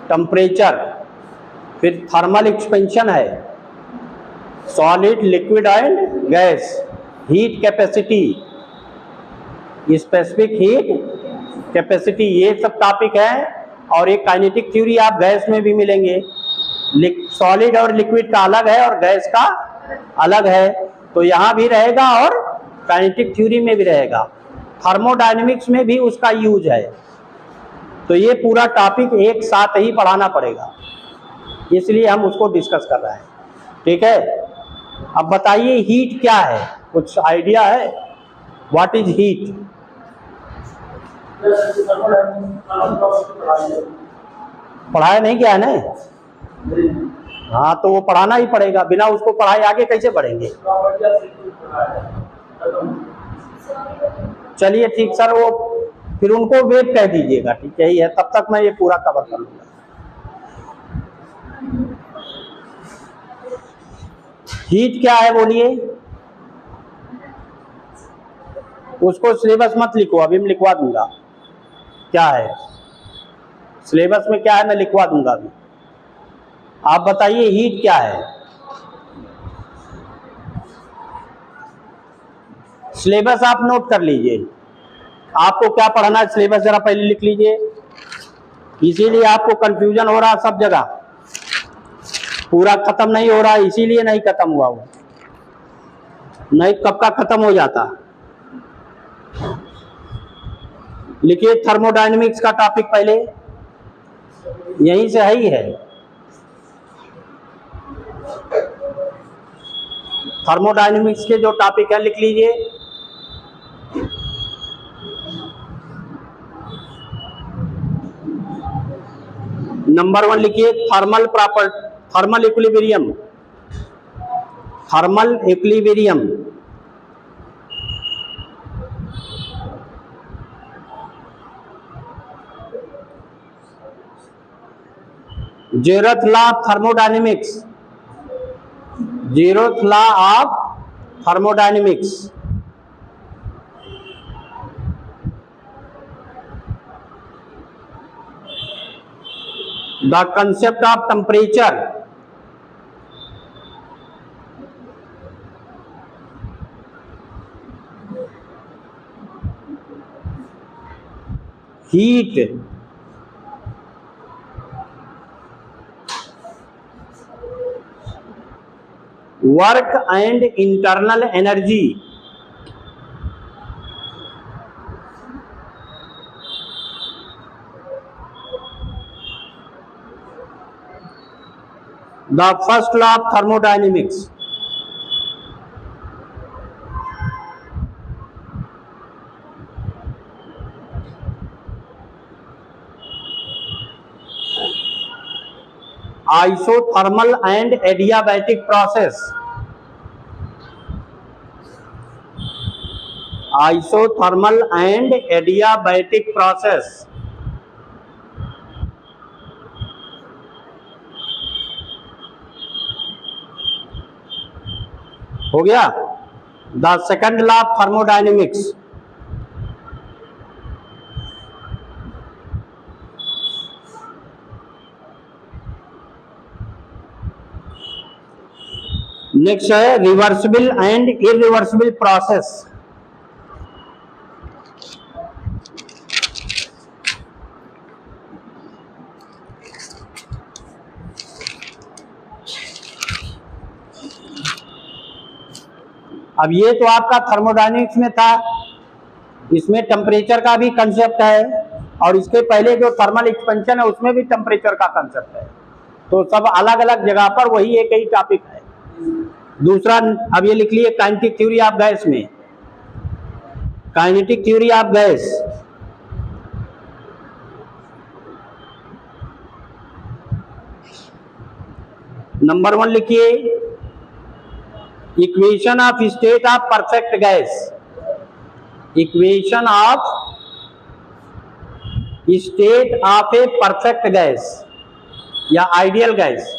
Temperature, फिर thermal expansion है, solid, liquid and gas, heat capacity, specific heat capacity, ये सब टॉपिक है। और एक काइनेटिक थ्योरी आप गैस में भी मिलेंगे, सॉलिड और लिक्विड का अलग है और गैस का अलग है, तो यहाँ भी रहेगा और काइनेटिक थ्योरी में भी रहेगा, थर्मोडायनेमिक्स में भी उसका यूज है। तो ये पूरा टॉपिक एक साथ ही पढ़ाना पड़ेगा, इसलिए हम उसको डिस्कस कर रहे हैं। ठीक है, अब बताइए हीट क्या है, कुछ आइडिया है? What is heat? पढ़ाया नहीं गया है ना? हाँ, तो वो पढ़ाना ही पड़ेगा, बिना उसको पढ़ाए आगे कैसे बढ़ेंगे? चलिए ठीक सर, वो फिर उनको वेट कह दीजिएगा, ठीक है, है तब तक मैं ये पूरा कवर कर लूंगा। हीट क्या है बोलिए? उसको सिलेबस मत लिखो, अभी मैं लिखवा दूंगा क्या है सिलेबस में, क्या है मैं लिखवा दूंगा अभी। आप बताइए हीट क्या है? सिलेबस आप नोट कर लीजिए, आपको क्या पढ़ना है सिलेबस जरा पहले लिख लीजिए, इसीलिए आपको कंफ्यूजन हो रहा है सब जगह, पूरा खत्म नहीं हो रहा, इसीलिए नहीं खत्म हुआ, वो नहीं कब का खत्म हो जाता। लिखिए थर्मोडायनेमिक्स का टॉपिक पहले, यहीं से ही है। थर्मोडायनेमिक्स के जो टॉपिक है लिख लीजिए। नंबर 1 लिखिए thermal property, thermal equilibrium, thermal equilibrium. zeroth law of thermodynamics, zeroth law of thermodynamics, the concept of temperature, heat, work and internal energy, the first law of thermodynamics, isothermal and adiabatic process, isothermal and adiabatic process, हो गया। The second law of thermodynamics, next है reversible and irreversible process. अब ये तो आपका thermodynamics में था, इसमें टेम्परेचर का भी कंसेप्ट है, और इसके पहले जो थर्मल एक्सपेंशन है उसमें भी टेम्परेचर का कंसेप्ट है, तो सब अलग अलग जगह पर वही एक ही टॉपिक है। दूसरा, अब ये लिख लिए काइनेटिक थ्योरी ऑफ गैस में, kinetic theory of gas, number 1 लिखिए equation of state of perfect gas, equation of state of a perfect gas या आइडियल गैस।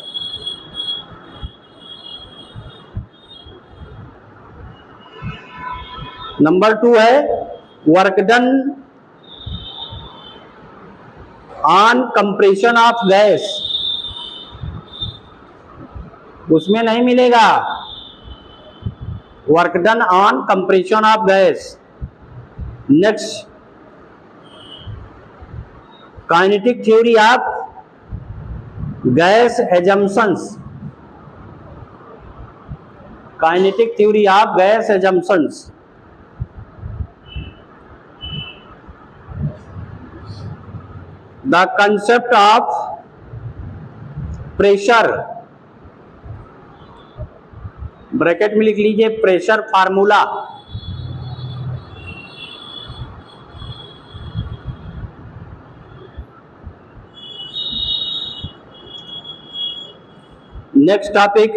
नंबर 2 है work done on compression of gas, उसमें नहीं मिलेगा work done on compression of gas. Next, kinetic theory of gas assumptions, kinetic theory of gas assumptions. The concept of pressure, bracket में लिख लीजिए pressure formula. Next topic,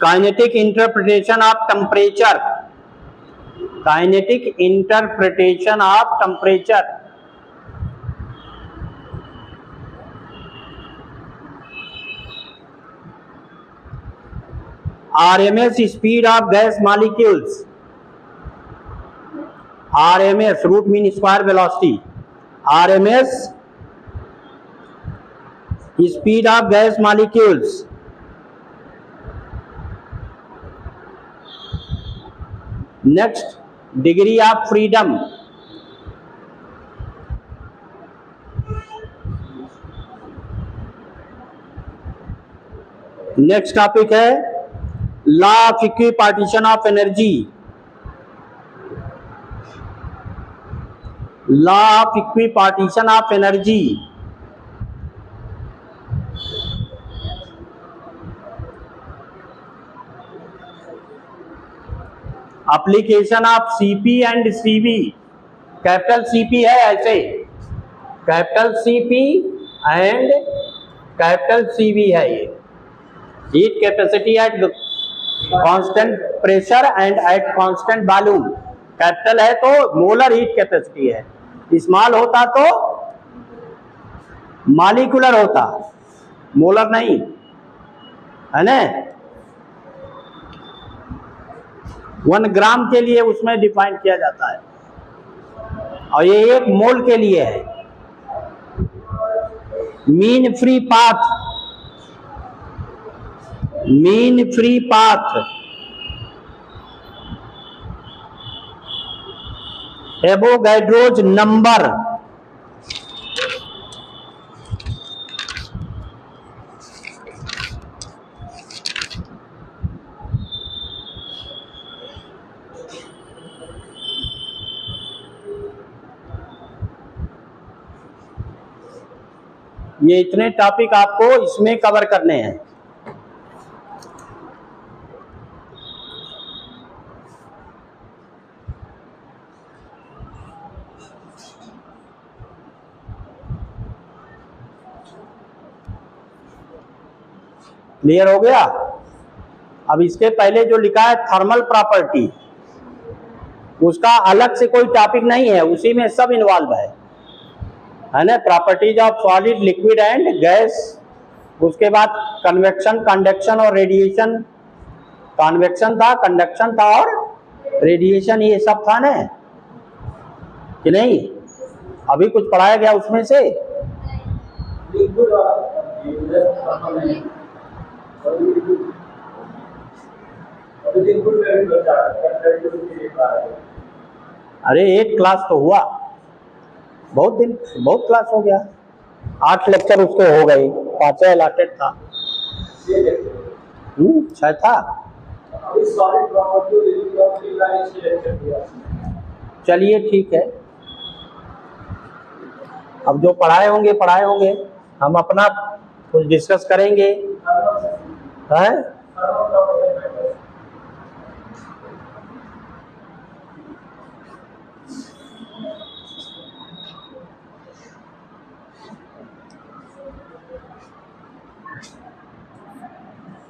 kinetic interpretation of temperature, kinetic interpretation of temperature. RMS speed of gas molecules, RMS root mean square velocity, RMS speed of gas molecules. Next, degree of freedom, next topic है law of equipartition of energy, law of equipartition of energy. Application of CP and CV, capital CP है ऐसे, capital CP and capital CV है ये। Heat capacity at constant pressure and at constant volume, capital है तो molar heat capacity है, small होता तो molecular होता, मोलर नहीं है ना। 1 ग्राम के लिए उसमें डिफाइन किया जाता है और ये 1 मोल के लिए है। Mean free path, mean free path, Avogadro's number, ये इतने टॉपिक आपको इसमें कवर करने हैं। क्लियर हो गया? अब इसके पहले जो लिखा है थर्मल प्रॉपर्टी, उसका अलग से कोई टॉपिक नहीं है, उसी में सब इन्वॉल्व है ना। Properties of solid, liquid and gas, उसके बाद कन्वेक्शन, कंडक्शन और रेडिएशन, कन्वेक्शन था, कंडक्शन था और रेडिएशन, ये सब था ना कि नहीं? अभी कुछ पढ़ाया गया उसमें से? अरे 8 क्लास तो हुआ, बहुत दिन, बहुत क्लास हो गया, 8 लेक्चर उसके हो गए, 5 अलॉटेड था। शायद था। चलिए ठीक है, अब जो पढ़ाए होंगे, हम अपना कुछ डिस्कस करेंगे, हैं?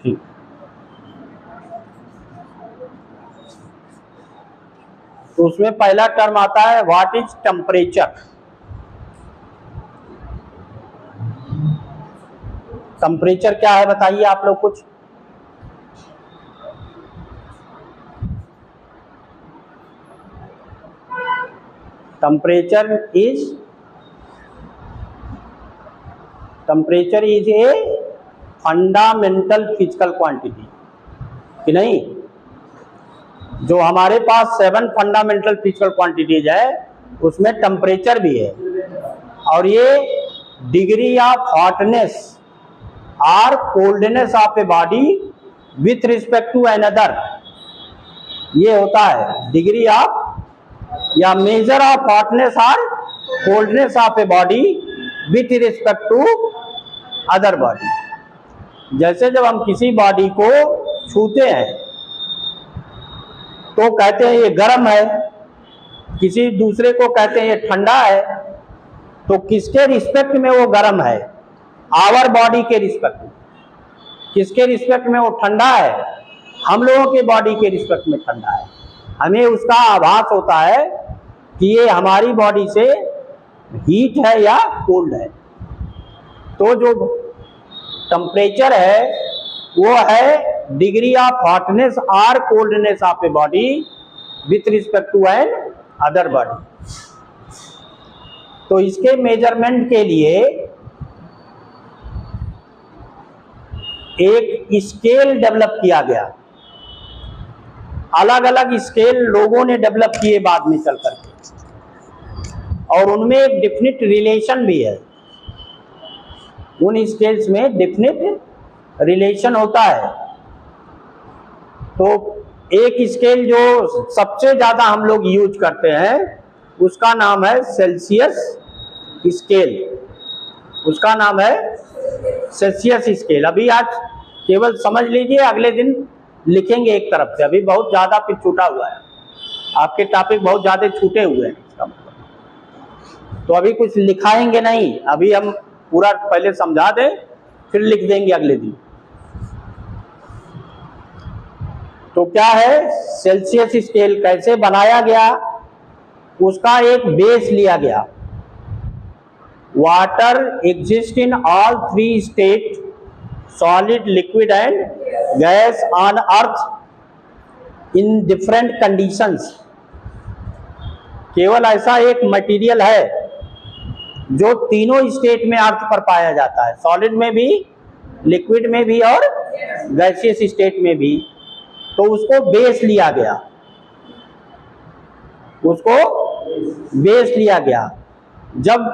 ठीक, तो उसमें पहला टर्म आता है व्हाट इज टेम्परेचर। टेम्परेचर क्या है बताइए आप लोग कुछ? Temperature is a fundamental physical quantity, कि नहीं? जो हमारे पास 7 फंडामेंटल फिजिकल क्वांटिटीज है उसमें टेम्परेचर भी है, और ये डिग्री ऑफ हॉटनेस और coldness of a body with respect to another, ये होता है डिग्री ऑफ या मेजर ऑफ हॉटनेस और coldness of a body with respect to other body. जैसे जब हम किसी बॉडी को छूते हैं तो कहते हैं ये गर्म है, किसी दूसरे को कहते हैं ये ठंडा है, तो किसके रिस्पेक्ट में वो गर्म है? आवर बॉडी के रिस्पेक्ट में। किसके रिस्पेक्ट में वो ठंडा है? हम लोगों के बॉडी के रिस्पेक्ट में ठंडा है। हमें उसका आभास होता है कि ये हमारी बॉडी से हीट है या कोल्ड है। तो जो टेम्परेचर है वो है डिग्री ऑफ हॉटनेस और coldness of a body with respect to another body. तो इसके मेजरमेंट के लिए एक स्केल डेवलप किया गया। अलग अलग स्केल लोगों ने डेवलप किए बाद में चल करके, और उनमें एक डेफिनिट रिलेशन भी है। उन स्केल्स में डेफिनिट रिलेशन होता है। तो एक स्केल जो सबसे ज्यादा हम लोग यूज करते हैं उसका नाम है सेल्सियस स्केल। उसका नाम है सेल्सियस स्केल। अभी आज केवल समझ लीजिए, अगले दिन लिखेंगे एक तरफ से। अभी बहुत ज्यादा फिर छूटा हुआ है, आपके टॉपिक बहुत ज्यादा छूटे हुए हैं इसका मतलब। तो अभी कुछ लिखाएंगे नहीं, अभी हम पूरा पहले समझा दें फिर लिख देंगे अगले दिन। तो क्या है सेल्सियस स्केल, कैसे बनाया गया? उसका एक बेस लिया गया। Water exist in all 3 state, solid, liquid and gas on earth in different conditions. केवल ऐसा एक मटेरियल है जो तीनों स्टेट में अर्थ पर पाया जाता है, सॉलिड में भी, लिक्विड में भी और गैसियस स्टेट में भी। तो उसको बेस लिया गया, उसको बेस लिया गया। जब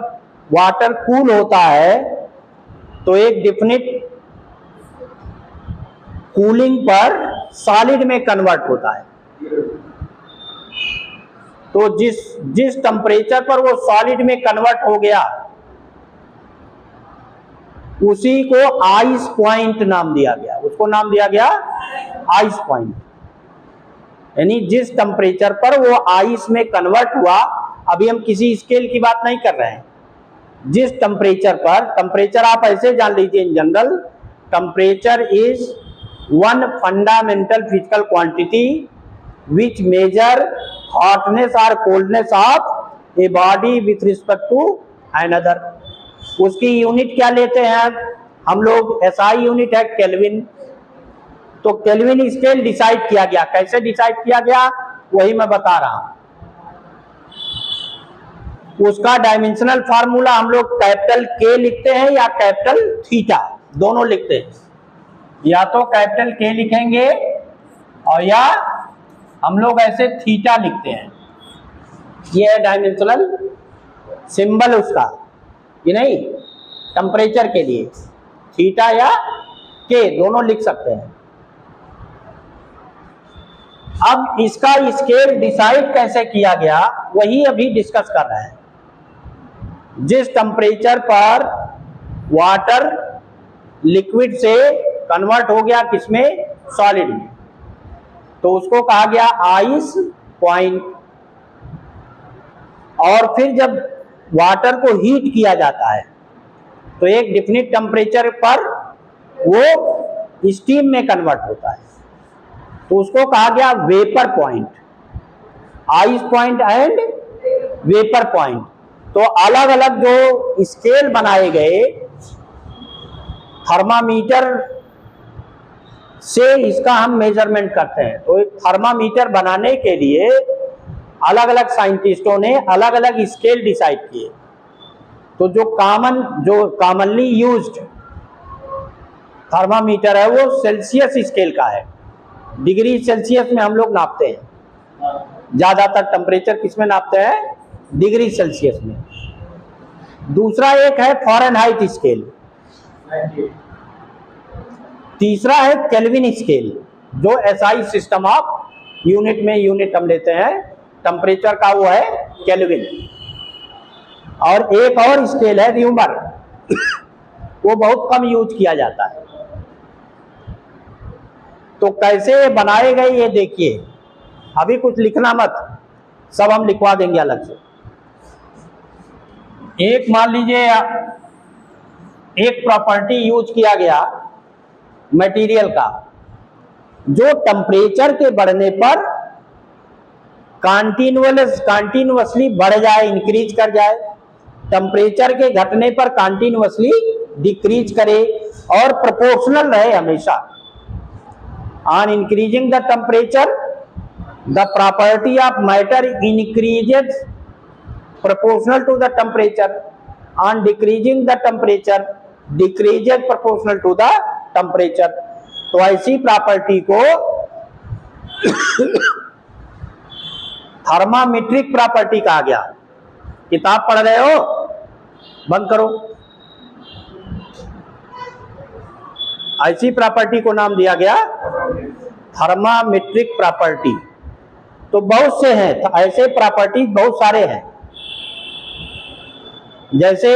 वाटर कूल होता है तो एक डेफिनिट कूलिंग पर सॉलिड में कन्वर्ट होता है। तो जिस टेम्परेचर पर वो सॉलिड में कन्वर्ट हो गया उसी को आइस पॉइंट नाम दिया गया। उसको नाम दिया गया आइस पॉइंट। यानी जिस टेम्परेचर पर वो आइस में कन्वर्ट हुआ, अभी हम किसी स्केल की बात नहीं कर रहे हैं, जिस टेम्परेचर पर, टेम्परेचर आप ऐसे जान लीजिए in general, temperature is one fundamental physical quantity which measure hotness और coldness of a body with respect to another. उसकी यूनिट क्या लेते हैं हम लोग? एसआई यूनिट है केल्विन। तो केल्विन स्केल डिसाइड किया गया। कैसे डिसाइड किया गया वही मैं बता रहा हूं। उसका डायमेंशनल फार्मूला हम लोग कैपिटल के लिखते हैं या कैपिटल थीटा, दोनों लिखते हैं। या तो कैपिटल के लिखेंगे और या हम लोग ऐसे थीटा लिखते हैं। ये है डायमेंशनल सिंबल उसका, ये नहीं, टेम्परेचर के लिए थीटा या के दोनों लिख सकते हैं। अब इसका स्केल डिसाइड कैसे किया गया वही अभी डिस्कस कर रहे हैं। जिस टेम्परेचर पर वाटर लिक्विड से कन्वर्ट हो गया किसमें? सॉलिड में, तो उसको कहा गया आइस पॉइंट। और फिर जब वाटर को हीट किया जाता है तो एक डेफिनिट टेम्परेचर पर वो स्टीम में कन्वर्ट होता है, तो उसको कहा गया vapour point, ice point and vapour point. तो अलग अलग जो स्केल बनाए गए, थर्मामीटर से इसका हम मेजरमेंट करते हैं। तो एक थर्मामीटर बनाने के लिए अलग अलग साइंटिस्टों ने अलग अलग स्केल डिसाइड किए। तो जो कॉमनली यूज्ड थर्मामीटर है वो सेल्सियस स्केल का है। डिग्री सेल्सियस में हम लोग नापते हैं, ज्यादातर टेम्परेचर किसमें नापते हैं? डिग्री सेल्सियस में। दूसरा एक है फ़ारेनहाइट स्केल, तीसरा है केल्विन स्केल, जो एसआई सिस्टम ऑफ यूनिट में यूनिट हम लेते हैं टेम्परेचर का, वो है केल्विन। और एक और स्केल है र्यूमर, वो बहुत कम यूज किया जाता है। तो कैसे बनाए गए ये देखिए, अभी कुछ लिखना मत, सब हम लिखवा देंगे अलग से। एक मान लीजिए एक प्रॉपर्टी यूज किया गया मटेरियल का, जो टेम्परेचर के बढ़ने पर कंटिन्यूअसली बढ़ जाए, इंक्रीज कर जाए, टेम्परेचर के घटने पर कंटिन्यूअसली डिक्रीज करे और प्रोपोर्शनल रहे हमेशा। On increasing the temperature the property of matter increases proportional to the temperature, on decreasing the temperature decreases proportional to the temperature। तो ऐसी प्रॉपर्टी को थर्मामेट्रिक प्रॉपर्टी कहा गया। किताब पढ़ रहे हो? बंद करो। ऐसी प्रॉपर्टी को नाम दिया गया थर्मामेट्रिक प्रॉपर्टी। तो बहुत से हैं ऐसे प्रॉपर्टी, बहुत सारे हैं। जैसे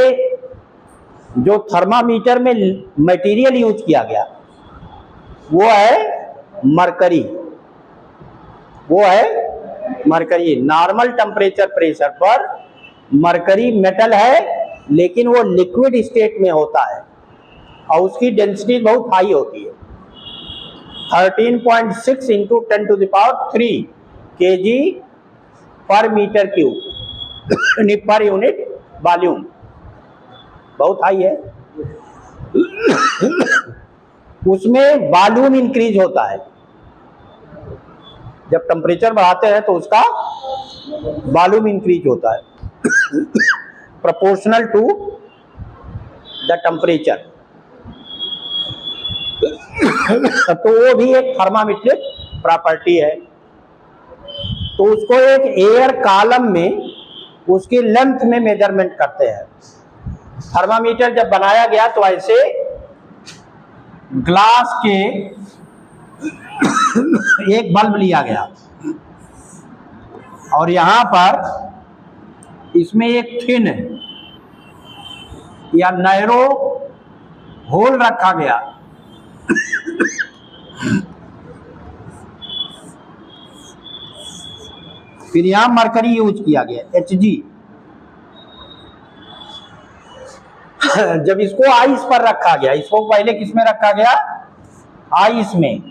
जो थर्मामीटर में मटेरियल यूज किया गया वो है मरकरी, वो है मरकरी। नॉर्मल टेम्परेचर प्रेशर पर मरकरी मेटल है, लेकिन वो लिक्विड स्टेट में होता है और उसकी डेंसिटी बहुत हाई होती है, 13.6 इंटू 10⁻³ kg पर मीटर क्यूब पर यूनिट वॉल्यूम, बहुत हाई है। उसमें वॉल्यूम इंक्रीज होता है, जब टेम्परेचर बढ़ाते हैं तो उसका वॉल्यूम इंक्रीज होता है प्रोपोर्शनल टू द टेम्परेचर। तो वो भी एक थर्मामेट्रिक प्रॉपर्टी है। तो उसको एक एयर कॉलम में उसकी लेंथ में मेजरमेंट करते हैं। थर्मामीटर जब बनाया गया तो ऐसे ग्लास के एक बल्ब लिया गया और यहां पर इसमें एक थिन या नैरो होल रखा गया। फिर यहां मरकरी यूज किया गया Hg। जब इसको आइस पर रखा गया, इसको पहले किसमें रखा गया? आइस में।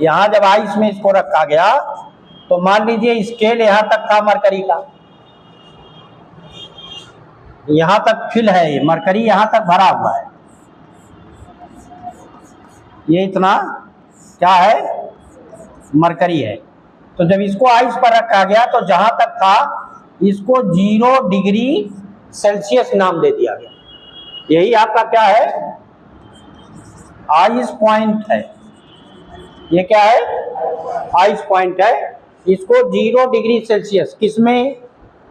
यहां जब आइस में इसको रखा गया तो मान लीजिए स्केल यहां तक था मरकरी का, यहां तक फिल है, ये मरकरी यहां तक भरा हुआ है, ये इतना क्या है? मरकरी है। तो जब इसको आइस पर रखा गया तो जहां तक था इसको 0 डिग्री सेल्सियस नाम दे दिया गया। यही आपका क्या है? आइस पॉइंट है। ये क्या है? आइस पॉइंट है। इसको 0 डिग्री सेल्सियस, किसमें?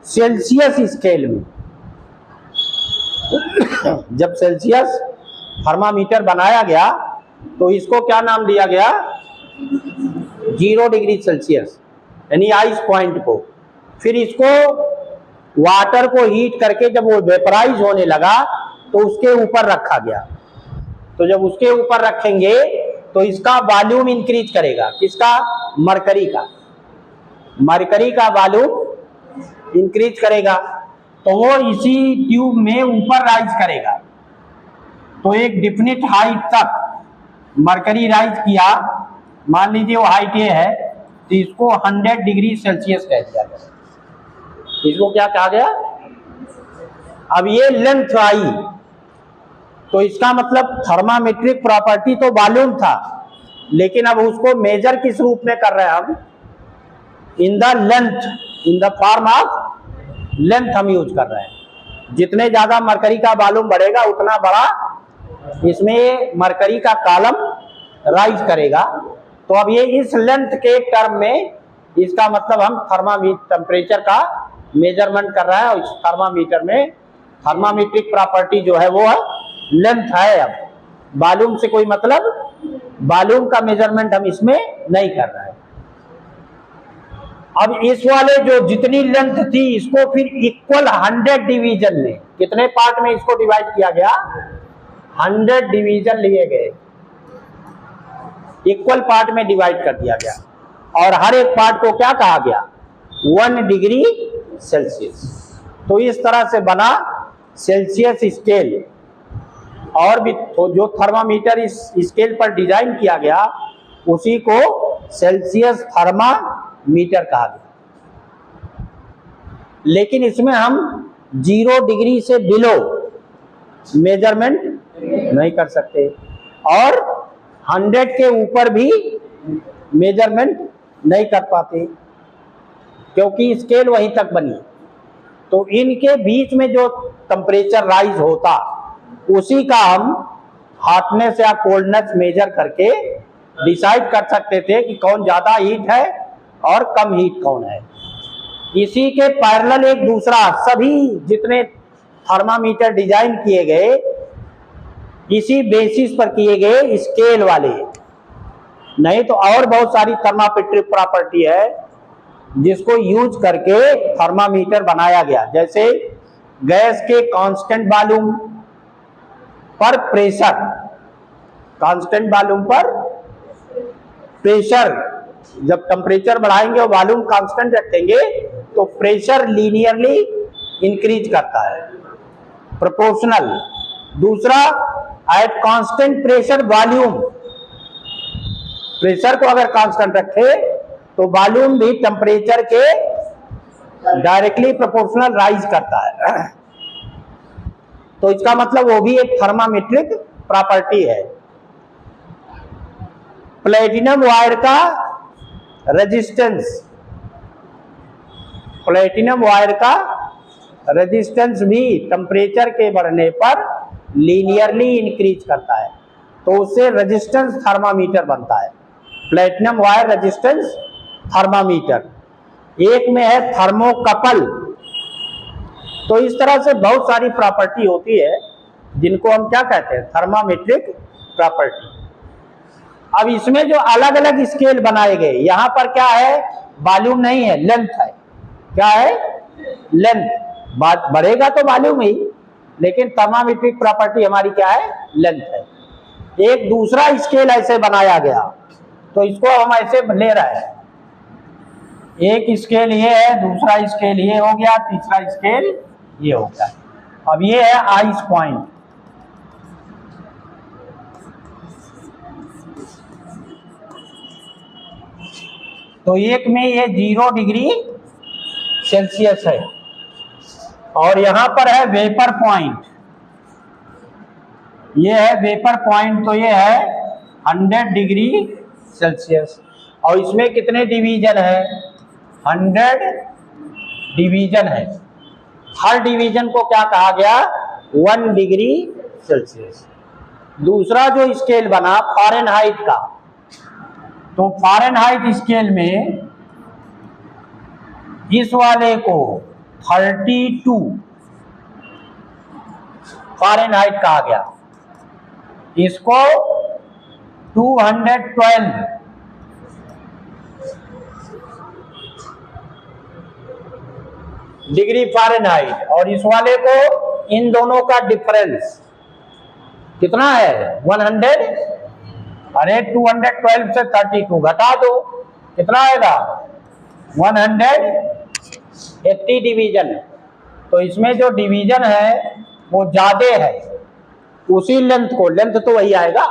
सेल्सियस स्केल में। जब सेल्सियस थर्मामीटर बनाया गया तो इसको क्या नाम दिया गया? 0 डिग्री सेल्सियस, यानी आइस पॉइंट को। फिर इसको वाटर को हीट करके जब वो वेपराइज होने लगा तो उसके ऊपर रखा गया। तो जब उसके ऊपर रखेंगे तो इसका वॉल्यूम इंक्रीज करेगा। किसका? मरकरी का। मरकरी का वॉल्यूम इंक्रीज करेगा तो वो इसी ट्यूब में ऊपर राइज करेगा। तो एक डिफिनिट हाइट तक मरकरी राइज किया, मान लीजिए वो हाइट ये है, तो इसको 100 डिग्री सेल्सियस कह दिया गया। इसको क्या कहा गया? अब ये लेंथ आई तो इसका मतलब थर्मामेट्रिक प्रॉपर्टी तो वॉल्यूम था, लेकिन अब उसको मेजर किस रूप में कर रहे हैं हम? In the length, in the form of length हम यूज कर रहे हैं। जितने ज्यादा मरकरी का वॉल्यूम बढ़ेगा उतना बड़ा इसमें मरकरी का कॉलम राइज करेगा। तो अब ये इस लेंथ के टर्म में इसका मतलब हम थर्मामीटर टेम्परेचर का मेजरमेंट कर रहे हैं, और इस थर्मामीटर में थर्मामीट्रिक प्रॉपर्टी जो है वो लेंथ है। अब वॉल्यूम से कोई मतलब, वॉल्यूम का मेजरमेंट हम इसमें नहीं कर रहे हैं। अब इस वाले जो जितनी लेंथ थी इसको फिर इक्वल 100 डिवीजन में, कितने पार्ट में इसको डिवाइड किया गया, 100 डिवीजन लिए गए, इक्वल पार्ट में डिवाइड कर दिया गया, और हर एक पार्ट को क्या कहा गया, 1 डिग्री सेल्सियस। तो इस तरह से बना सेल्सियस स्केल। और भी तो जो थर्मामीटर इस स्केल पर डिजाइन किया गया उसी को सेल्सियस थर्मामीटर कहा गया। लेकिन इसमें हम 0 डिग्री से बिलो मेजरमेंट नहीं कर सकते, और 100 के ऊपर भी मेजरमेंट नहीं कर पाते, क्योंकि स्केल वहीं तक बनी। तो इनके बीच में जो टेम्परेचर राइज होता उसी का हम हॉटनेस या कोल्डनेस मेजर करके डिसाइड कर सकते थे कि कौन ज्यादा हीट है और कम हीट कौन है। इसी के पैरेलल एक दूसरा, सभी जितने थर्मामीटर डिजाइन किए गए इसी बेसिस पर किए गए स्केल वाले, नहीं तो और बहुत सारी थर्मामेट्रिक प्रॉपर्टी है जिसको यूज करके थर्मामीटर बनाया गया। जैसे गैस के कांस्टेंट वॉल्यूम पर प्रेशर, कांस्टेंट वॉल्यूम पर प्रेशर, जब टेम्परेचर बढ़ाएंगे और वॉल्यूम कांस्टेंट रखेंगे तो प्रेशर लीनियरली इंक्रीज करता है, प्रोपोर्शनल। दूसरा, eight constant pressure volume, pressure को अगर कांस्टेंट रखे तो वॉल्यूम भी टेम्परेचर के डायरेक्टली प्रोपोर्शनल राइज करता है। तो इसका मतलब वो भी एक थर्मामेट्रिक प्रॉपर्टी है। प्लेटिनम वायर का रेजिस्टेंस, प्लेटिनम वायर का रेजिस्टेंस भी टेम्परेचर के बढ़ने पर लीनियरली इंक्रीज करता है, तो उससे रेजिस्टेंस थर्मामीटर बनता है, प्लेटिनम वायर रेजिस्टेंस थर्मामीटर। एक में है थर्मोकपल। तो इस तरह से बहुत सारी प्रॉपर्टी होती है जिनको हम क्या कहते हैं, थर्मामेट्रिक प्रॉपर्टी। अब इसमें जो अलग अलग स्केल बनाए गए, यहां पर क्या है, वॉल्यूम नहीं है, लेंथ है। क्या है, लेंथ। बढ़ेगा तो वॉल्यूम ही, लेकिन थर्मामेट्रिक प्रॉपर्टी हमारी क्या है, लेंथ है। एक दूसरा स्केल ऐसे बनाया गया तो इसको हम ऐसे ले रहे हैं, एक स्केल ये है, दूसरा स्केल ये हो गया, तीसरा स्केल ये हो गया। अब ये है आइस पॉइंट। तो एक में ये 0 डिग्री सेल्सियस है, और यहां पर है वेपर पॉइंट, ये है वेपर पॉइंट। तो ये है 100 डिग्री सेल्सियस, और इसमें कितने डिवीजन है, 100 डिवीजन है। हर डिवीजन को क्या कहा गया, 1 डिग्री सेल्सियस। दूसरा जो स्केल बना फ़ारेनहाइट का, तो फ़ारेनहाइट स्केल में इस वाले को 32 फ़ारेनहाइट कहा गया, इसको 212 डिग्री फ़ारेनहाइट, और इस वाले को, इन दोनों का डिफरेंस कितना है, 100। अरे 212 से 32 घटा दो, कितना आएगा, 180 डिवीजन। तो इसमें जो डिवीजन है वो ज्यादा है, उसी लेंथ को, लेंथ तो वही आएगा,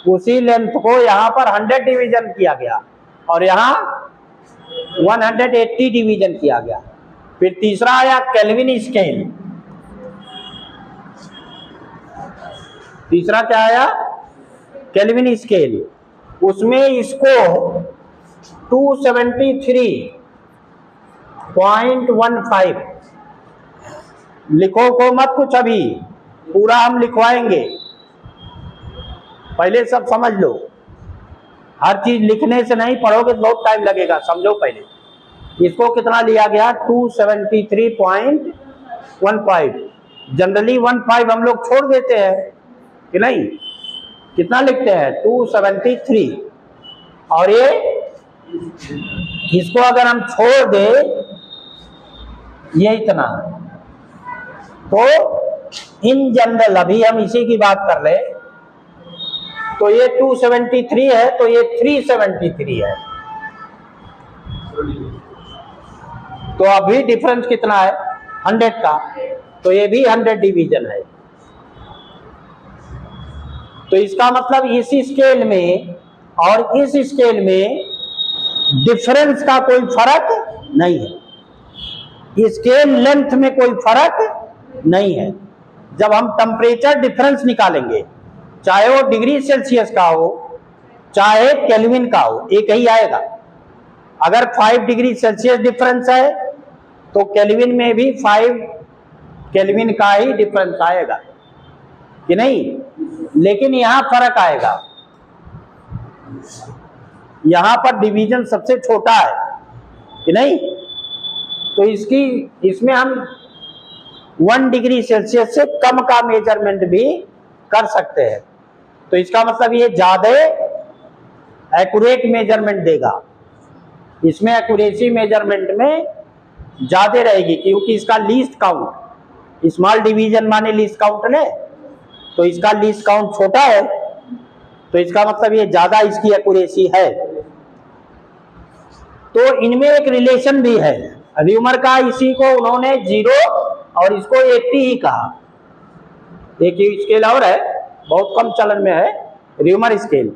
उसी लेंथ को यहां पर 100 डिवीजन किया गया और यहां 180 डिवीजन किया गया। फिर तीसरा आया केल्विन स्केल। तीसरा क्या आया, केल्विन स्केल। उसमें इसको 273.15 लिखो को मत कुछ, अभी पूरा हम लिखवाएंगे, पहले सब समझ लो। हर चीज लिखने से नहीं, पढ़ोगे तो बहुत टाइम लगेगा, समझो पहले। इसको कितना लिया गया 273.15। जनरली 15 हम लोग छोड़ देते हैं कि नहीं, कितना लिखते हैं 273। और ये इसको अगर हम छोड़ दे ये इतना, तो इन जनरल अभी हम इसी की बात कर रहे, तो ये 273 है, तो ये 373 है। तो अभी डिफरेंस कितना है 100 का, तो ये भी 100 डिवीजन है। तो इसका मतलब इस स्केल में और इस स्केल में डिफरेंस का कोई फर्क नहीं है, स्केल लेंथ में कोई फर्क नहीं है। जब हम टेम्परेचर डिफरेंस निकालेंगे, चाहे वो डिग्री सेल्सियस का हो चाहे केल्विन का हो, एक ही आएगा। अगर 5 डिग्री सेल्सियस डिफरेंस है तो केल्विन में भी 5 केल्विन का ही डिफरेंस आएगा कि नहीं, लेकिन यहां फर्क आएगा। यहां पर डिवीजन सबसे छोटा है कि नहीं, तो इसमें हम 1 डिग्री सेल्सियस से कम का मेजरमेंट भी कर सकते हैं। तो इसका मतलब ये ज्यादा एक्यूरेट मेजरमेंट देगा, इसमें एक्यूरेसी मेजरमेंट में ज्यादा रहेगी, क्योंकि इसका लीस्ट काउंट, स्मॉल डिवीजन माने लीस्ट काउंट ने, तो इसका लीस्ट काउंट छोटा है, तो इसका मतलब ये ज्यादा इसकी एक्यूरेसी है। तो इनमें एक रिलेशन भी है र्यूमर का, इसी को उन्होंने 0 और इसको 80 ही कहा। एक स्केल और है बहुत कम चलन में है र्यूमर स्केल,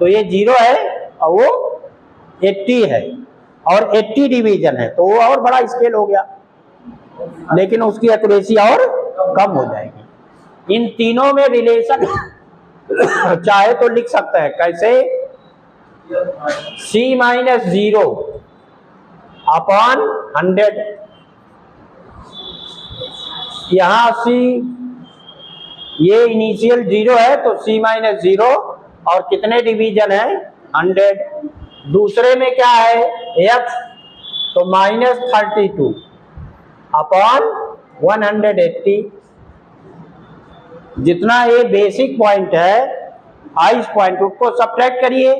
तो ये 0 है और वो 80 है और 80 डिवीजन है, तो वो और बड़ा स्केल हो गया, लेकिन उसकी एक्यूरेसी और कम हो जाएगी। इन तीनों में रिलेशन चाहे तो लिख सकते हैं कैसे, C-0 अपॉन 100। यहां C ये इनिशियल 0 है तो C-0 और कितने डिवीजन है 100। दूसरे में क्या है F, तो -32 अपॉन 180। जितना ये बेसिक पॉइंट है हाईएस्ट पॉइंट, उसको सब्ट्रैक्ट करिए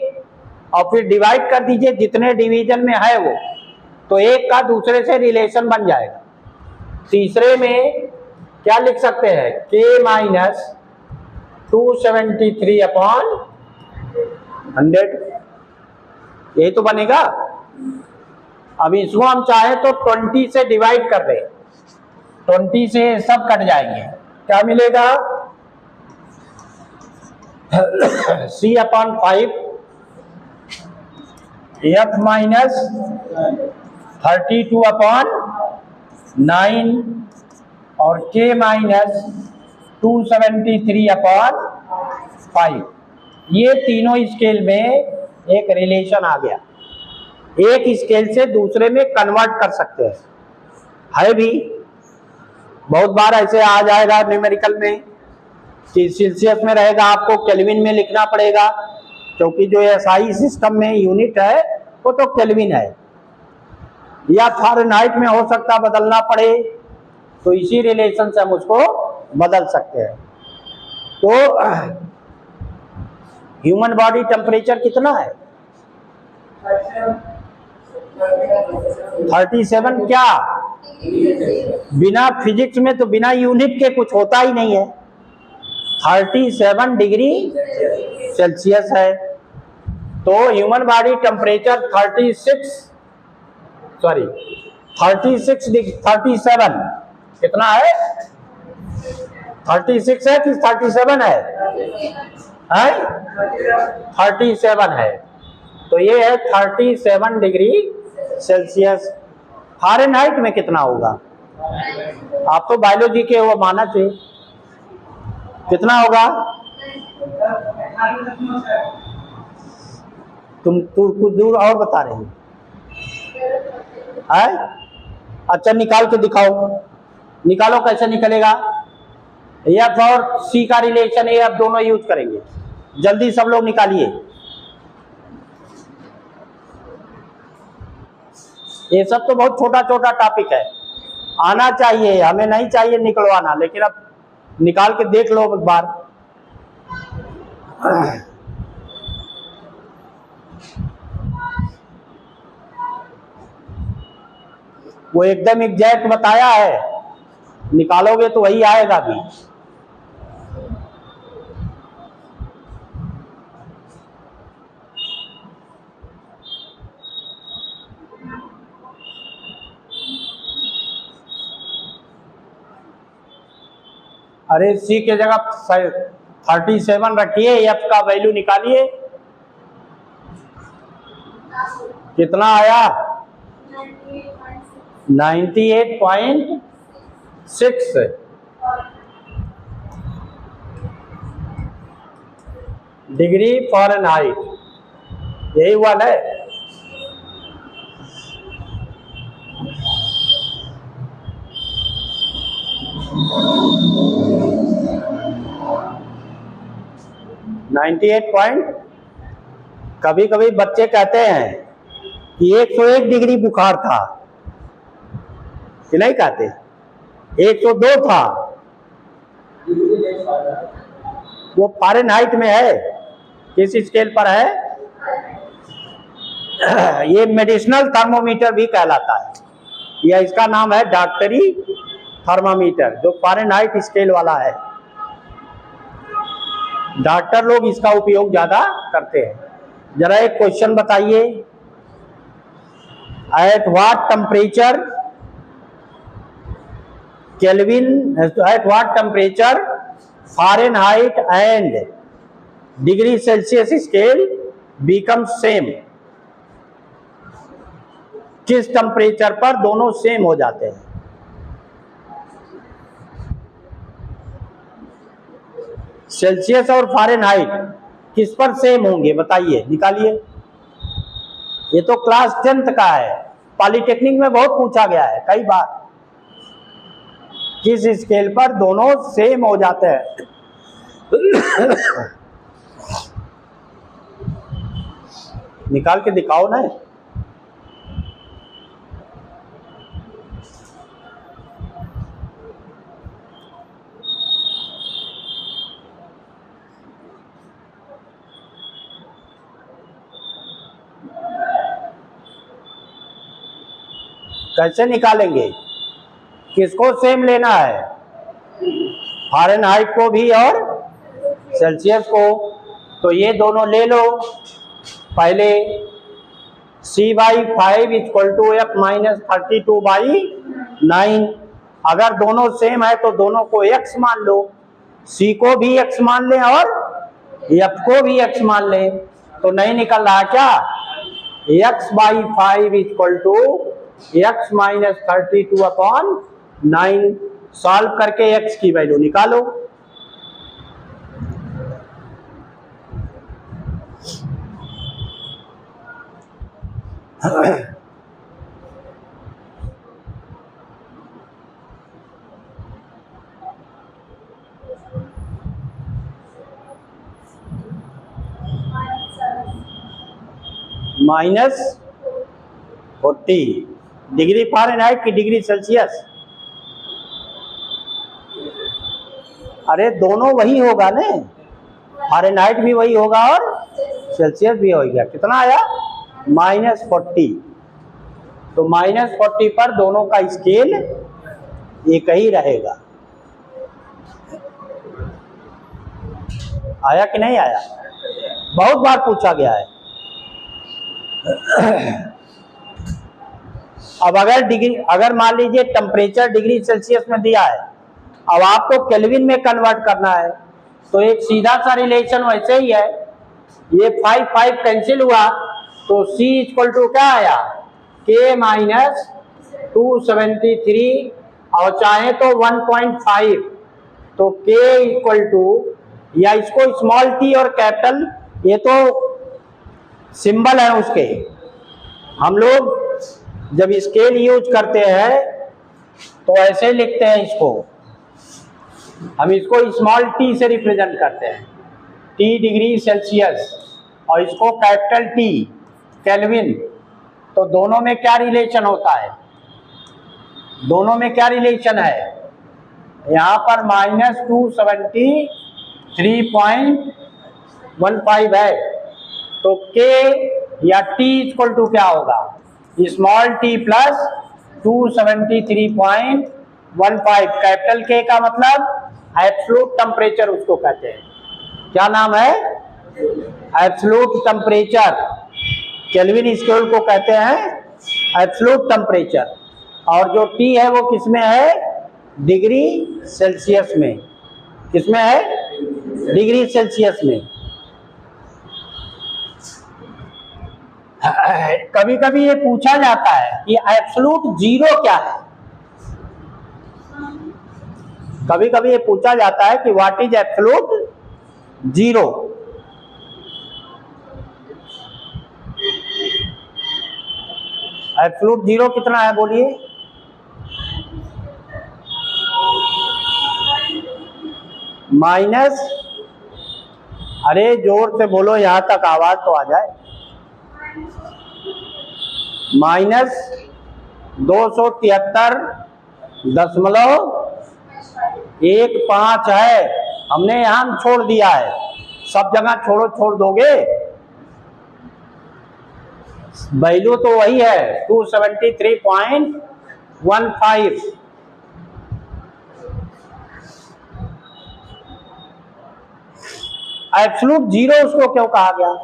और फिर डिवाइड कर दीजिए जितने डिवीजन में है वो, तो एक का दूसरे से रिलेशन बन जाएगा। तीसरे में क्या लिख सकते हैं K-273 अपॉन 100, यही तो बनेगा। अब इसको हम चाहे तो 20 से डिवाइड कर दें, 20 से सब कट जाएंगे, क्या मिलेगा C/5 F माइनस 32 अपॉन 9 और K माइनस 273 अपॉन 5। ये तीनों स्केल में एक रिलेशन आ गया, एक स्केल से दूसरे में कन्वर्ट कर सकते हैं। है भी बहुत बार ऐसे आ जाएगा न्यूमेरिकल में कि सेल्सियस में रहेगा, आपको केल्विन में लिखना पड़ेगा, क्योंकि जो एसआई सिस्टम में यूनिट है वो तो केल्विन है, या फ़ारेनहाइट में हो सकता बदलना पड़े, तो इसी रिलेशन से हम उसको बदल सकते हैं। तो ह्यूमन बॉडी टेम्परेचर कितना है 37। क्या बिना फिजिक्स में तो बिना यूनिट के कुछ होता ही नहीं है। 37 डिग्री सेल्सियस है, तो ह्यूमन बॉडी टेम्परेचर 37 कितना है 36 है कि 37 है 37 है, तो ये है 37 डिग्री सेल्सियस। फ़ारेनहाइट में कितना होगा, आप तो बायोलॉजी के वो माना थे, कितना होगा तुम कुछ दूर और बता रहे हो। है? अच्छा निकाल के दिखाओ, निकालो कैसे निकलेगा। एफ और सी का रिलेशन एफ दोनों यूज करेंगे, जल्दी सब लोग निकालिए। ये सब तो बहुत छोटा छोटा टॉपिक है, आना चाहिए, हमें नहीं चाहिए निकलवाना, लेकिन अब निकाल के देख लो एक बार। वो एकदम एग्जैक्ट बताया है, निकालोगे तो वही आएगा भी। अरे सी के जगह 37 रखिए, एफ का वैल्यू निकालिए, कितना आया? 98.6 डिग्री फ़ारेनहाइट, यही हुआ ना? कभी कभी बच्चे कहते हैं कि 101 डिग्री बुखार था, कि नहीं कहते? 102 था, वो फ़ारेनहाइट में है, किस स्केल पर है? ये मेडिसिनल थर्मोमीटर भी कहलाता है, या इसका नाम है डॉक्टरी थर्मामीटर, जो फ़ारेनहाइट स्केल वाला है। डॉक्टर लोग इसका उपयोग ज्यादा करते हैं। जरा एक क्वेश्चन बताइए, at what temperature kelvin, at what temperature Fahrenheit and degree Celsius scale become same? किस टेम्परेचर पर दोनों सेम हो जाते हैं? सेल्सियस और फ़ारेनहाइट किस पर सेम होंगे बताइए, निकालिए। ये तो क्लास 10th का है, पॉलिटेक्निक में बहुत पूछा गया है कई बार, किस स्केल पर दोनों सेम हो जाते हैं। निकाल के दिखाओ ना। कैसे निकालेंगे, किसको सेम लेना है? फ़ारेनहाइट को भी और सेल्सियस को। तो ये दोनों ले लो, पहले c/5 = f - 32/9। अगर दोनों सेम है तो दोनों को x मान लो, c को भी x मान लें और f को भी x मान लें, तो नहीं निकल रहा क्या? x/5 = x - 32/9। सॉल्व करके x की वैल्यू निकालो। -40 डिग्री फ़ारेनहाइट की डिग्री सेल्सियस? अरे दोनों वही होगा ना, फ़ारेनहाइट भी वही होगा और सेल्सियस भी होगा। कितना आया? -40। तो -40 पर दोनों का स्केल एक ही रहेगा। आया कि नहीं आया? बहुत बार पूछा गया है। अब अगर मान लीजिए टेम्परेचर डिग्री सेल्सियस में दिया है, अब आपको केल्विन में कन्वर्ट करना है, तो एक सीधा सा रिलेशन वैसे ही है, ये 5 कैंसिल हुआ, तो C = क्या आया? K - 273, और चाहे तो 1.5, तो K = या इसको स्मॉल t और कैपिटल, ये तो सिंबल है उसके, हम लोग जब स्केल यूज करते हैं तो ऐसे लिखते हैं इसको, हम इसको स्मॉल टी से रिप्रेजेंट करते हैं, टी डिग्री सेल्सियस, और इसको कैपिटल टी केल्विन। तो दोनों में क्या रिलेशन होता है, दोनों में क्या रिलेशन है, यहाँ पर -273.15 है, तो K या T इक्वल टू क्या होगा, small T plus 273.15। Capital K का मतलब एब्सोल्यूट टेम्परेचर उसको कहते हैं, क्या नाम है, एब्सोल्यूट टेम्परेचर। केल्विन स्केल को कहते हैं एब्सोल्यूट टेम्परेचर, और जो T है वो किसमें है, डिग्री सेल्सियस में, किसमें है, डिग्री सेल्सियस में। कभी कभी ये पूछा जाता है कि एब्सोल्यूट जीरो क्या है, कभी कभी ये पूछा जाता है कि what is absolute zero. Absolute zero कितना है बोलिए, माइनस, अरे जोर से बोलो यहां तक आवाज तो आ जाए, -273.15 है, हमने यहां छोड़ दिया है, सब जगह छोड़ दोगे, वैल्यू तो वही है 273.15। एब्सोल्यूट जीरो उसको क्यों कहा गया,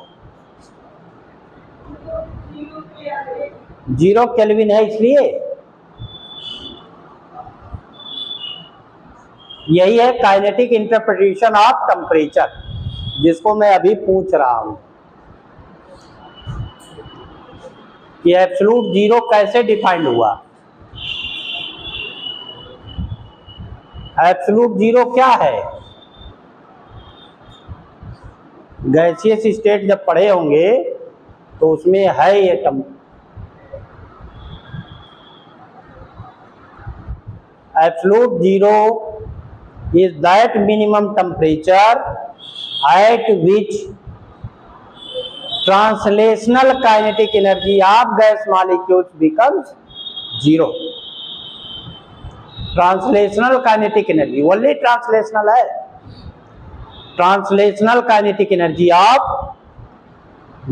जीरो केल्विन है इसलिए। यही है काइनेटिक इंटरप्रिटेशन ऑफ टेम्परेचर, जिसको मैं अभी पूछ रहा हूं कि एब्सोल्यूट जीरो कैसे डिफाइंड हुआ। एब्सोल्यूट जीरो क्या है, गैसियस स्टेट जब पढ़े होंगे तो उसमें है ये term. Absolute zero is that minimum temperature at which translational kinetic energy of gas molecules becomes zero। Translational kinetic energy, only translational है, translational kinetic energy of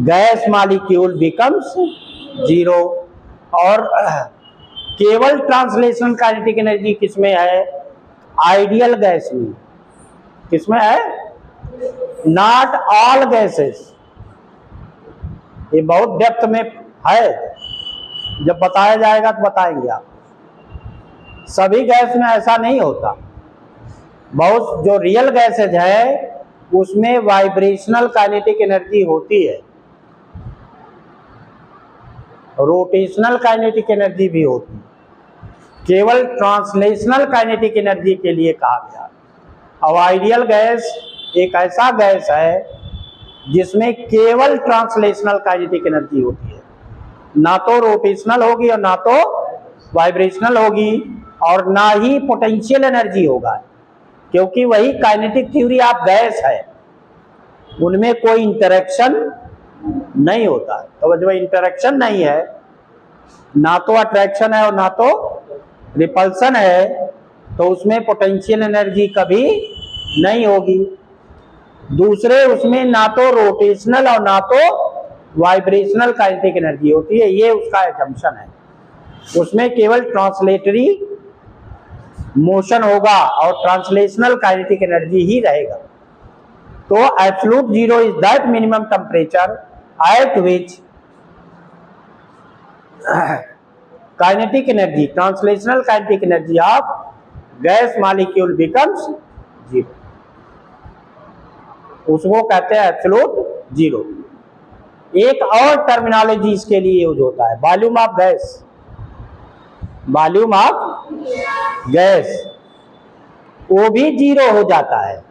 gas molecule becomes zero. और केवल ट्रांसलेशनल काइनेटिक एनर्जी किसमें है, ideal gas में, किसमें है, not all gases. ये बहुत डेप्थ में है, जब बताया जाएगा तो बताएंगे आप, सभी गैस में ऐसा नहीं होता, बहुत जो रियल गैसेज है उसमें वाइब्रेशनल काइनेटिक एनर्जी होती है, रोटेशनल काइनेटिक एनर्जी भी होती है, केवल ट्रांसलेशनल काइनेटिक एनर्जी के लिए कहा गया। अब आइडियल गैस एक ऐसा गैस है जिसमें केवल ट्रांसलेशनल काइनेटिक एनर्जी होती है, ना तो रोटेशनल होगी और ना तो वाइब्रेशनल होगी और ना ही पोटेंशियल एनर्जी होगा, क्योंकि वही काइनेटिक थ्योरी ऑफ गैस है, उनमें कोई इंटरेक्शन नहीं होता। तो जब इंटरेक्शन नहीं है, ना तो अट्रैक्शन है और ना तो रिपल्सन है, तो उसमें पोटेंशियल एनर्जी कभी नहीं होगी। दूसरे उसमें ना तो रोटेशनल और ना तो वाइब्रेशनल काइनेटिक एनर्जी होती है, ये उसका एजम्पशन है, उसमें केवल ट्रांसलेटरी मोशन होगा और ट्रांसलेशनल काइनेटिक एनर्जी ही रहेगा। तो absolute zero is that minimum temperature at which kinetic energy, translational kinetic energy of gas molecule becomes zero, उसको कहते हैं एब्सोल्यूट जीरो। एक और टर्मिनोलॉजी इसके लिए यूज होता है, volume of gas, volume of gas, वो भी जीरो हो जाता है,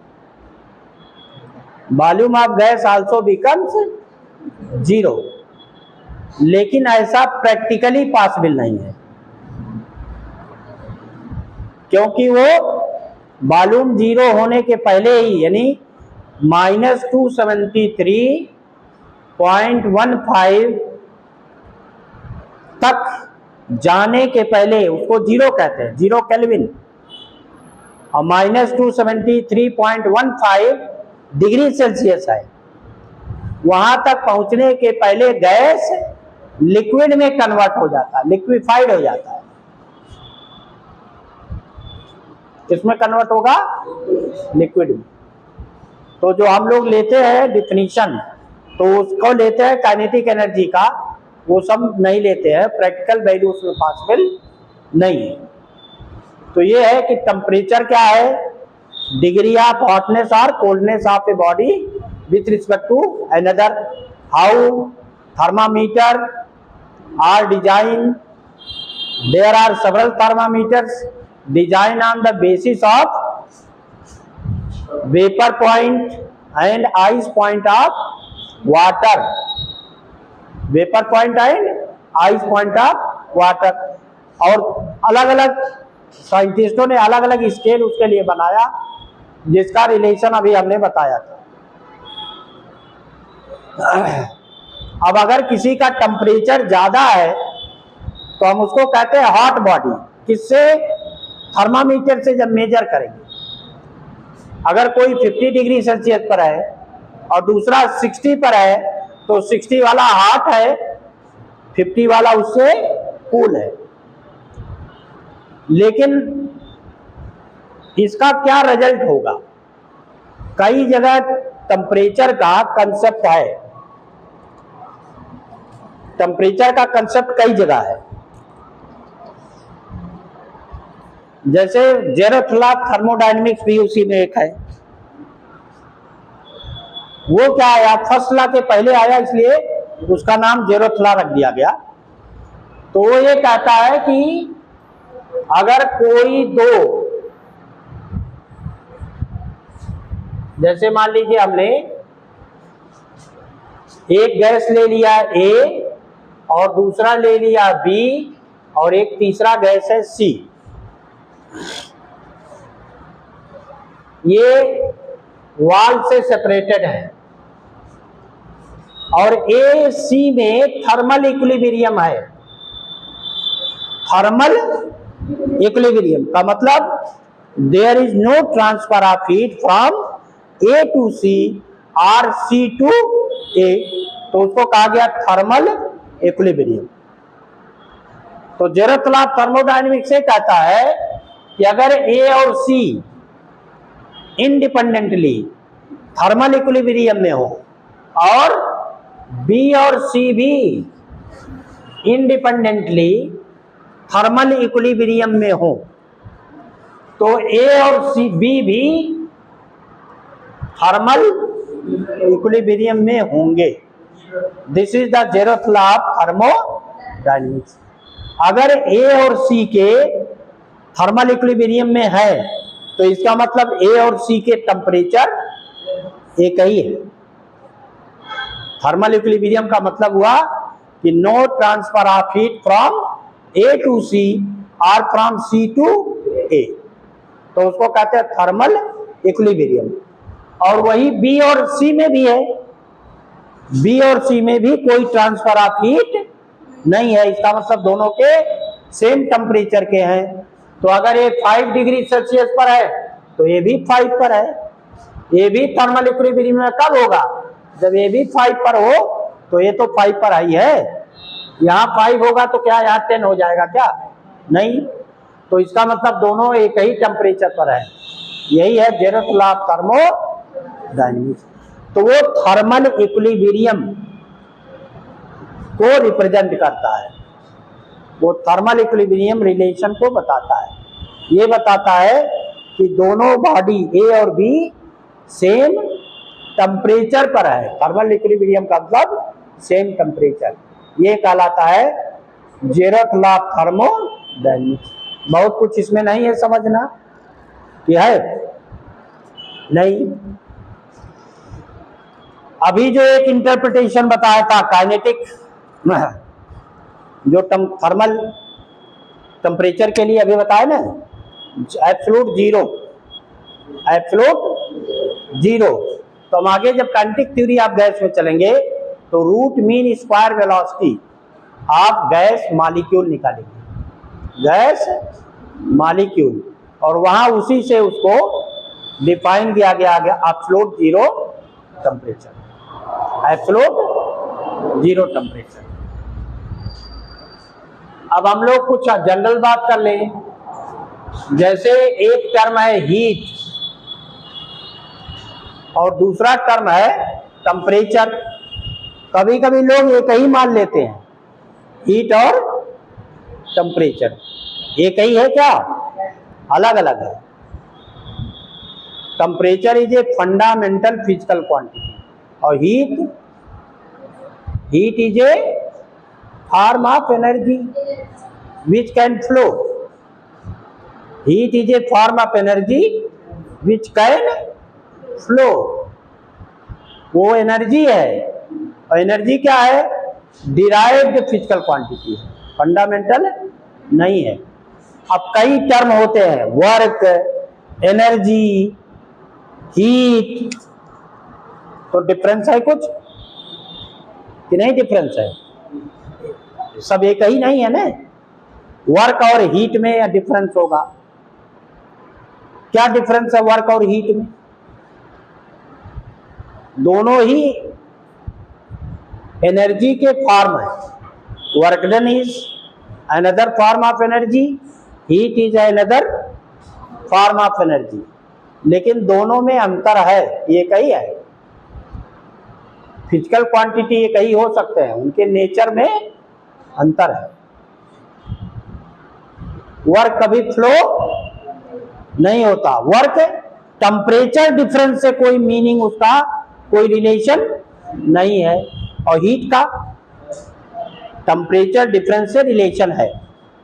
volume of gas also becomes zero. लेकिन ऐसा प्रैक्टिकली पॉसिबल नहीं है, क्योंकि वो वॉल्यूम जीरो होने के पहले ही यानी -273.15 तक जाने के पहले उसको जीरो कहते हैं, 0 केल्विन, और -273.15 डिग्री सेल्सियस है। वहां तक पहुंचने के पहले गैस लिक्विड में कन्वर्ट हो जाता है, लिक्विफाइड हो जाता है। किसमें कन्वर्ट होगा? लिक्विड में। तो जो हम लोग लेते हैं डिफिनीशन, तो उसको लेते हैं काइनेटिक एनर्जी का, वो सब नहीं लेते हैं, प्रैक्टिकल वैल्यू उसमें पॉसिबल नहीं है। तो ये है कि टेम्परेचर क्या है, डिग्री ऑफ हॉटनेस और coldness of a body with respect to another, how thermometer are design, there are several thermometers design on the basis of vapour point and ice point of water, vapour point and ice point of water. और अलग अलग साइंटिस्टों ने अलग अलग scale उसके लिए बनाया, जिसका रिलेशन अभी हमने बताया था। अब अगर किसी का टेम्परेचर ज्यादा है तो हम उसको कहते हैं हॉट बॉडी। किससे? थर्मामीटर से जब मेजर करेंगे, अगर कोई 50 डिग्री सेल्सियस पर है और दूसरा 60 पर है, तो 60 वाला हॉट है, 50 वाला उससे कूल है। लेकिन इसका क्या रिजल्ट होगा? कई जगह टेम्परेचर का कंसेप्ट है, टेम्परेचर का कंसेप्ट कई जगह है। जैसे जेरोथ-लॉ थर्मोडायनेमिक्स भी उसी में एक है। वो क्या आया? फर्स्ट लॉ के पहले आया, इसलिए उसका नाम जेरोथ-लॉ रख दिया गया। तो वो ये कहता है कि अगर कोई दो, जैसे मान लीजिए हमने एक गैस ले लिया A और दूसरा ले लिया B और एक तीसरा गैस है C, ये वॉल से सेपरेटेड है और A C में थर्मल इक्विलिब्रियम है। थर्मल इक्विलिब्रियम का मतलब there is no transfer of heat from A to C और C टू A, तो उसको कहा गया थर्मल इक्विलिब्रियम। तो जेरोथ-लॉ थर्मोडायनेमिक्स से कहता है कि अगर A और C इंडिपेंडेंटली थर्मल इक्विलिब्रियम में हो और B और C भी इंडिपेंडेंटली थर्मल इक्विलिब्रियम में हो, तो A और B भी थर्मल इक्विलिब्रियम में होंगे। This is the zeroth law of thermodynamics. अगर A और C के थर्मल इक्विलिब्रियम में है तो इसका मतलब A और C के टेम्परेचर एक ही है। थर्मल इक्विलिब्रियम का मतलब हुआ कि no transfer of heat from A to C और फ्रॉम C टू A, तो उसको कहते हैं थर्मल इक्विलिब्रियम। और वही B और C में भी है, B और C में भी कोई ट्रांसफर ऑफ हीट नहीं है। इसका मतलब दोनों के सेम टेम्परेचर के हैं। तो अगर ये 5 डिग्री सेल्सियस पर है तो ये भी 5 पर है। ये भी थर्मल इक्विलिब्रियम में कब होगा? जब ये भी 5 पर हो, तो ये तो 5 पर ही है। यहाँ 5 होगा तो क्या यहाँ 10 हो जाएगा क्या? नहीं। तो इसका मतलब दोनों एक ही टेम्परेचर पर है। यही है जेरोथ-लॉ ऑफ थर्मोडायनेमिक्स। तो वो थर्मल इक्विलिब्रियम को रिप्रेजेंट करता है, वो थर्मल इक्विलिब्रियम रिलेशन को बताता है। ये बताता है कि दोनों बॉडी A और B सेम टेम्परेचर पर है। थर्मल इक्विलिब्रियम का मतलब सेम टेम्परेचर, ये कहलाता है जेरोथ-लॉ ऑफ थर्मोडायनेमिक्स। बहुत कुछ इसमें नहीं है समझना, कि है नहीं। अभी जो एक इंटरप्रिटेशन बताया था काइनेटिक जो थर्मल टेम्परेचर के लिए अभी बताया ना, एब्सोल्यूट जीरो, एब्सोल्यूट जीरो। तो हम आगे जब काइनेटिक थ्योरी आप गैस में चलेंगे तो रूट मीन स्क्वायर वेलोसिटी आप गैस मॉलिक्यूल निकालेंगे, गैस मॉलिक्यूल, और वहां उसी से उसको डिफाइन किया गया absolute zero temperature, absolute zero temperature. अब हम लोग कुछ जनरल बात कर लें, जैसे एक टर्म है हीट और दूसरा टर्म है टेम्परेचर। कभी कभी लोग एक ही मान लेते हैं, हीट और टेम्परेचर एक ही है क्या? अलग अलग है। Temperature is a fundamental physical quantity और heat is a form of energy which can flow. Heat is a form of energy which can flow. वो एनर्जी है, और एनर्जी क्या है? डिराइव्ड फिजिकल क्वांटिटी है, फंडामेंटल नहीं है। अब कई टर्म होते हैं, वर्क, एनर्जी, हीट, तो डिफरेंस है कुछ कि नहीं? डिफरेंस है, सब एक ही नहीं है ना। वर्क और हीट में डिफरेंस होगा। क्या डिफरेंस है वर्क और हीट में? दोनों ही एनर्जी के फॉर्म है। Work done is another form of energy, heat is another form of energy, लेकिन दोनों में अंतर है, एक ही है। फिजिकल क्वांटिटी एक ही हो सकते हैं, उनके नेचर में अंतर है। वर्क कभी फ्लो नहीं होता। वर्क टेम्परेचर डिफरेंस से कोई मीनिंग, उसका कोई रिलेशन नहीं है, और हीट का टेम्परेचर डिफरेंस से रिलेशन है।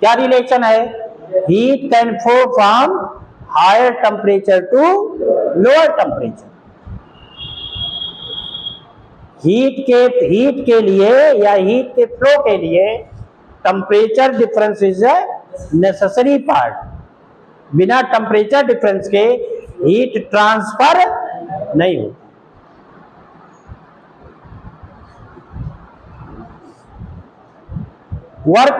क्या रिलेशन है? Heat can flow from higher temperature to lower temperature. Heat के लिए या हीट के फ्लो के लिए temperature difference is a necessary part. बिना टेम्परेचर डिफरेंस के हीट ट्रांसफर नहीं होता। वर्क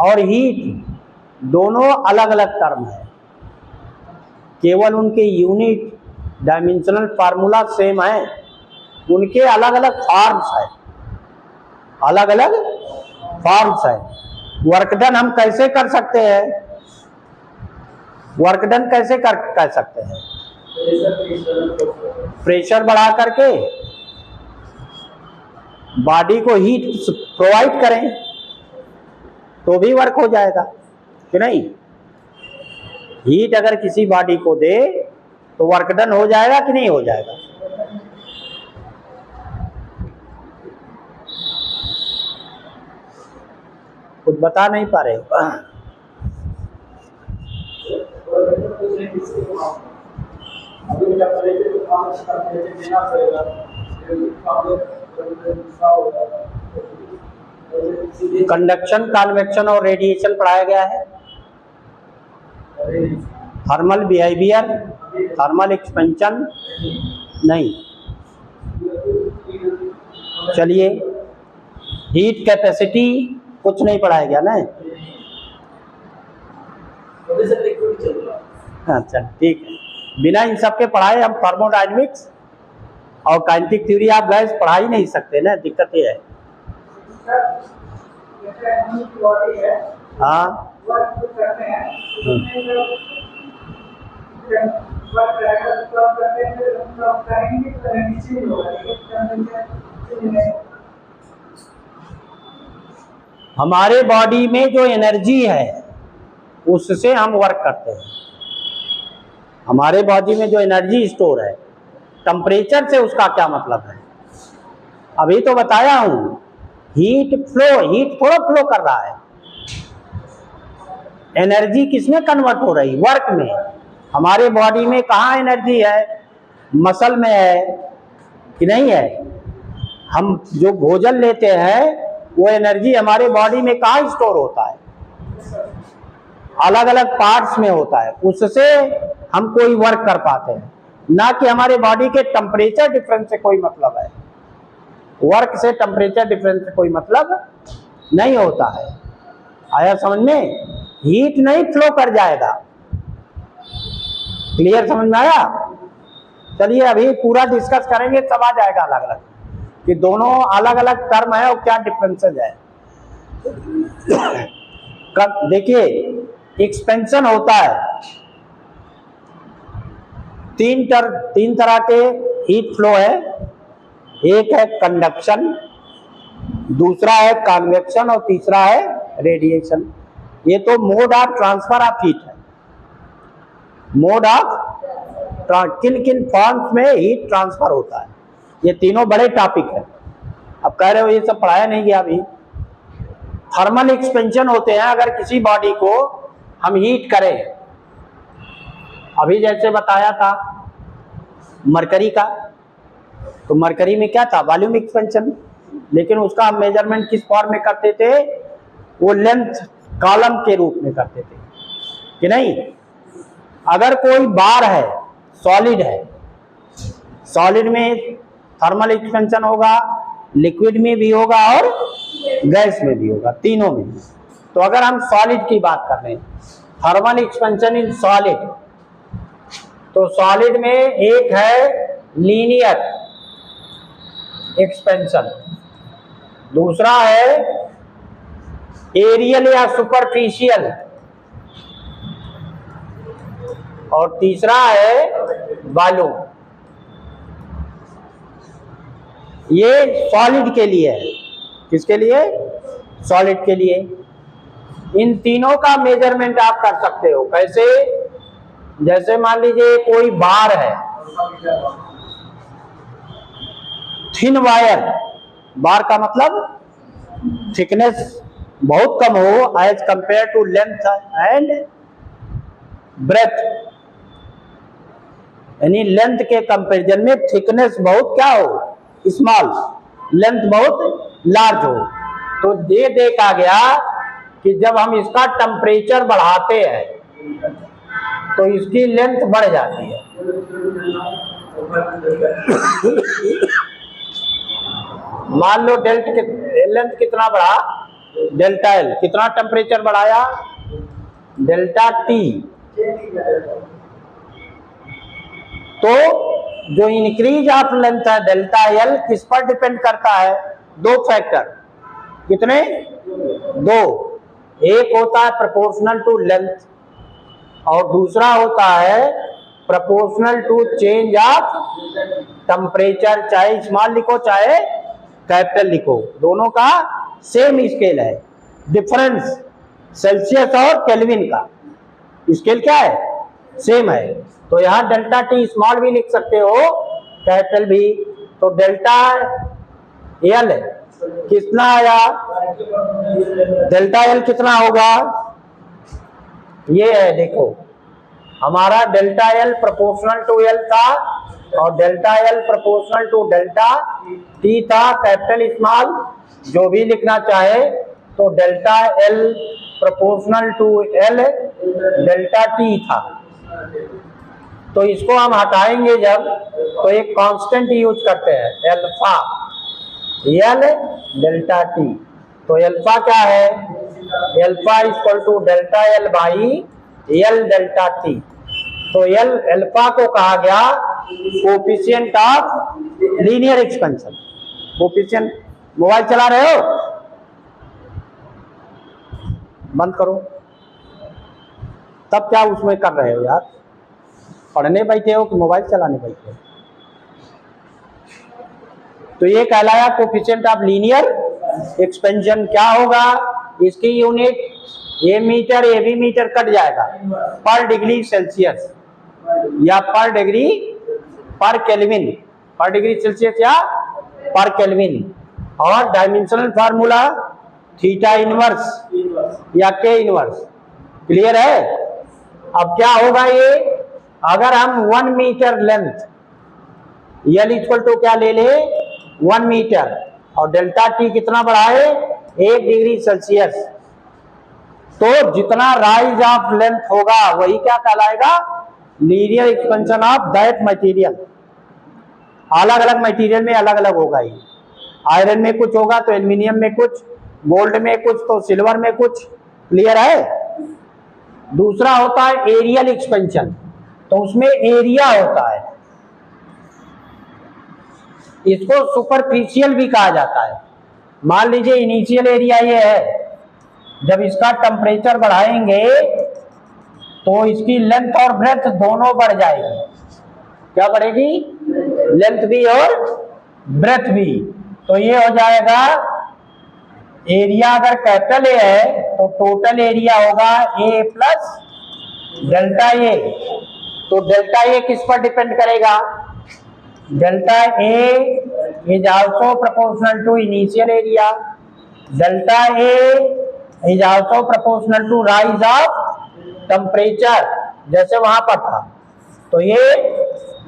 और हीट दोनों अलग अलग टर्म है, केवल उनके यूनिट डायमेंशनल फार्मूला सेम है, उनके अलग अलग फॉर्म्स है, अलग अलग फॉर्म्स है। वर्क डन हम कैसे कर सकते हैं? वर्क डन कैसे कर सकते हैं? प्रेशर बढ़ा करके बॉडी को हीट प्रोवाइड करें तो भी वर्क हो जाएगा कि नहीं? हीट अगर किसी बॉडी को दे तो वर्क डन हो जाएगा कि नहीं हो जाएगा? कुछ बता नहीं पा रहे। कंडक्शन, कन्वेक्शन और रेडिएशन पढ़ाया गया है। थर्मल बिहेवियर, थर्मल एक्सपेंशन नहीं। चलिए, हीट कैपेसिटी कुछ नहीं पढ़ाया गया ना। अच्छा ठीक है, बिना इन सब के पढ़ाए हम थर्मोडायनेमिक्स और काइनेटिक थ्योरी आप गैस पढ़ा ही नहीं सकते ना, दिक्कत ये है। हाँ हमारे बॉडी में जो एनर्जी है उससे हम वर्क करते हैं। हमारे बॉडी में जो एनर्जी स्टोर है, टेम्परेचर से उसका क्या मतलब है? अभी तो बताया हूं, हीट थोड़ा फ्लो कर रहा है। एनर्जी किसमें कन्वर्ट हो रही? वर्क में। हमारे बॉडी में कहाँ एनर्जी है? मसल में है कि नहीं है? हम जो भोजन लेते हैं वो एनर्जी हमारे बॉडी में कहाँ स्टोर होता है? अलग अलग पार्ट्स में होता है, उससे हम कोई वर्क कर पाते हैं, ना कि हमारे बॉडी के टेम्परेचर डिफरेंस से कोई मतलब है। वर्क से टेम्परेचर डिफरेंस से कोई मतलब नहीं होता है। आया समझ में? हीट नहीं फ्लो कर जाएगा। क्लियर समझ में आया? चलिए अभी पूरा डिस्कस करेंगे, तब आ जाएगा अलग अलग कि दोनों अलग अलग टर्म है और क्या डिफरेंसेस है। देखिए एक्सपेंशन होता है, तीन तरह के हीट फ्लो है। एक है कंडक्शन, दूसरा है कन्वेक्शन और तीसरा है रेडिएशन। ये तो mode of transfer of heat है। मोड ऑफ किन किन फॉर्म्स में हीट ट्रांसफर होता है, ये तीनों बड़े टॉपिक है। अब कह रहे हो ये सब पढ़ाया नहीं गया अभी। थर्मल एक्सपेंशन होते हैं, अगर किसी बॉडी को हम हीट करें, अभी जैसे बताया था मरकरी का, तो मरकरी में क्या था? Volume expansion. लेकिन उसका हम मेजरमेंट किस फॉर्म में करते थे? वो लेंथ कॉलम के रूप में करते थे कि नहीं? अगर कोई बार है, सॉलिड है, सॉलिड में थर्मल एक्सपेंशन होगा, लिक्विड में भी होगा और गैस में भी होगा, तीनों में। तो अगर हम सॉलिड की बात कर रहे हैं, थर्मल एक्सपेंशन इन सॉलिड, तो सॉलिड में एक है लीनियर एक्सपेंशन, दूसरा है एरियल या सुपरफिशियल, और तीसरा है वॉल्यूम। ये सॉलिड के लिए है। किसके लिए? सॉलिड के लिए। इन तीनों का मेजरमेंट आप कर सकते हो। कैसे? जैसे मान लीजिए कोई बार है, थिन वायर, बार का मतलब थिकनेस बहुत कम हो as compare to length and breadth, यानी लेंथ के कंपैरिजन में थिकनेस बहुत क्या हो? स्मॉल, लेंथ बहुत लार्ज हो। तो ये देखा गया कि जब हम इसका टेम्परेचर बढ़ाते हैं तो इसकी लेंथ बढ़ जाती है। मान लो लेंथ कितना बढ़ा? Delta L. कितना टेम्परेचर बढ़ाया? Delta T. तो जो इंक्रीज ऑफ लेंथ है डेल्टा एल, किस पर डिपेंड करता है? दो फैक्टर। कितने? दो। एक होता है प्रोपोर्शनल टू लेंथ और दूसरा होता है proportional to change of temperature. चाहे स्मॉल लिखो चाहे कैपिटल लिखो, दोनों का सेम स्केल है। डिफरेंस सेल्सियस और केल्विन का स्केल क्या है? सेम है। तो यहाँ डेल्टा टी स्मॉल भी लिख सकते हो, कैपिटल भी। तो डेल्टा एल कितना आया? डेल्टा एल कितना होगा? ये है, देखो हमारा delta L proportional to L था और delta L proportional to delta T था, कैपिटल स्मॉल जो भी लिखना चाहे। तो delta L proportional to L delta T था। तो इसको हम हटाएंगे जब, तो एक कांस्टेंट यूज करते हैं, एल्फा, एल डेल्टा टी। तो एल्फा क्या है? Alpha equal to delta L by L delta T. तो एल एल्फा को कहा गया coefficient of linear expansion. Coefficient. Mobile चला रहे हो? बंद करो। तब क्या उसमें कर रहे हो यार? पढ़ने बैठे हो कि मोबाइल चलाने बैठे हो? तो ये कहलाया कोफिशिएंट ऑफ लीनियर एक्सपेंशन। क्या होगा? इसकी unit a metre, a b metre cut जाएगा, पर डिग्री सेल्सियस या पर डिग्री पर केल्विन, पर डिग्री सेल्सियस या पर केल्विन। और डायमेंशनल फार्मूला थीटा इनवर्स या के इनवर्स। क्लियर है? अब क्या होगा ये? अगर हम 1 metre length, L equal to क्या ले ले? 1 मीटर और डेल्टा टी कितना बढ़ाए 1 डिग्री सेल्सियस। तो जितना राइज ऑफ लेंथ होगा वही क्या कहलाएगा, linear expansion of that material. अलग अलग मटेरियल में अलग अलग होगा ये, आयरन में कुछ होगा तो एल्यूमिनियम में कुछ, गोल्ड में कुछ तो सिल्वर में कुछ। क्लियर है। दूसरा होता है एरियल एक्सपेंशन, तो उसमें एरिया होता है, इसको सुपरफिशियल भी कहा जाता है। मान लीजिए इनिशियल एरिया ये है, जब इसका टेम्परेचर बढ़ाएंगे तो इसकी लेंथ और ब्रेथ दोनों बढ़ जाएगी। क्या बढ़ेगी, लेंथ भी और ब्रेथ भी। तो ये हो जाएगा एरिया, अगर कैपिटल ए है तो टोटल एरिया होगा ए प्लस डेल्टा ए। तो डेल्टा ए किस पर डिपेंड करेगा, delta A is also proportional to initial area, delta A is also proportional to rise of temperature, जैसे वहां पर था। तो ये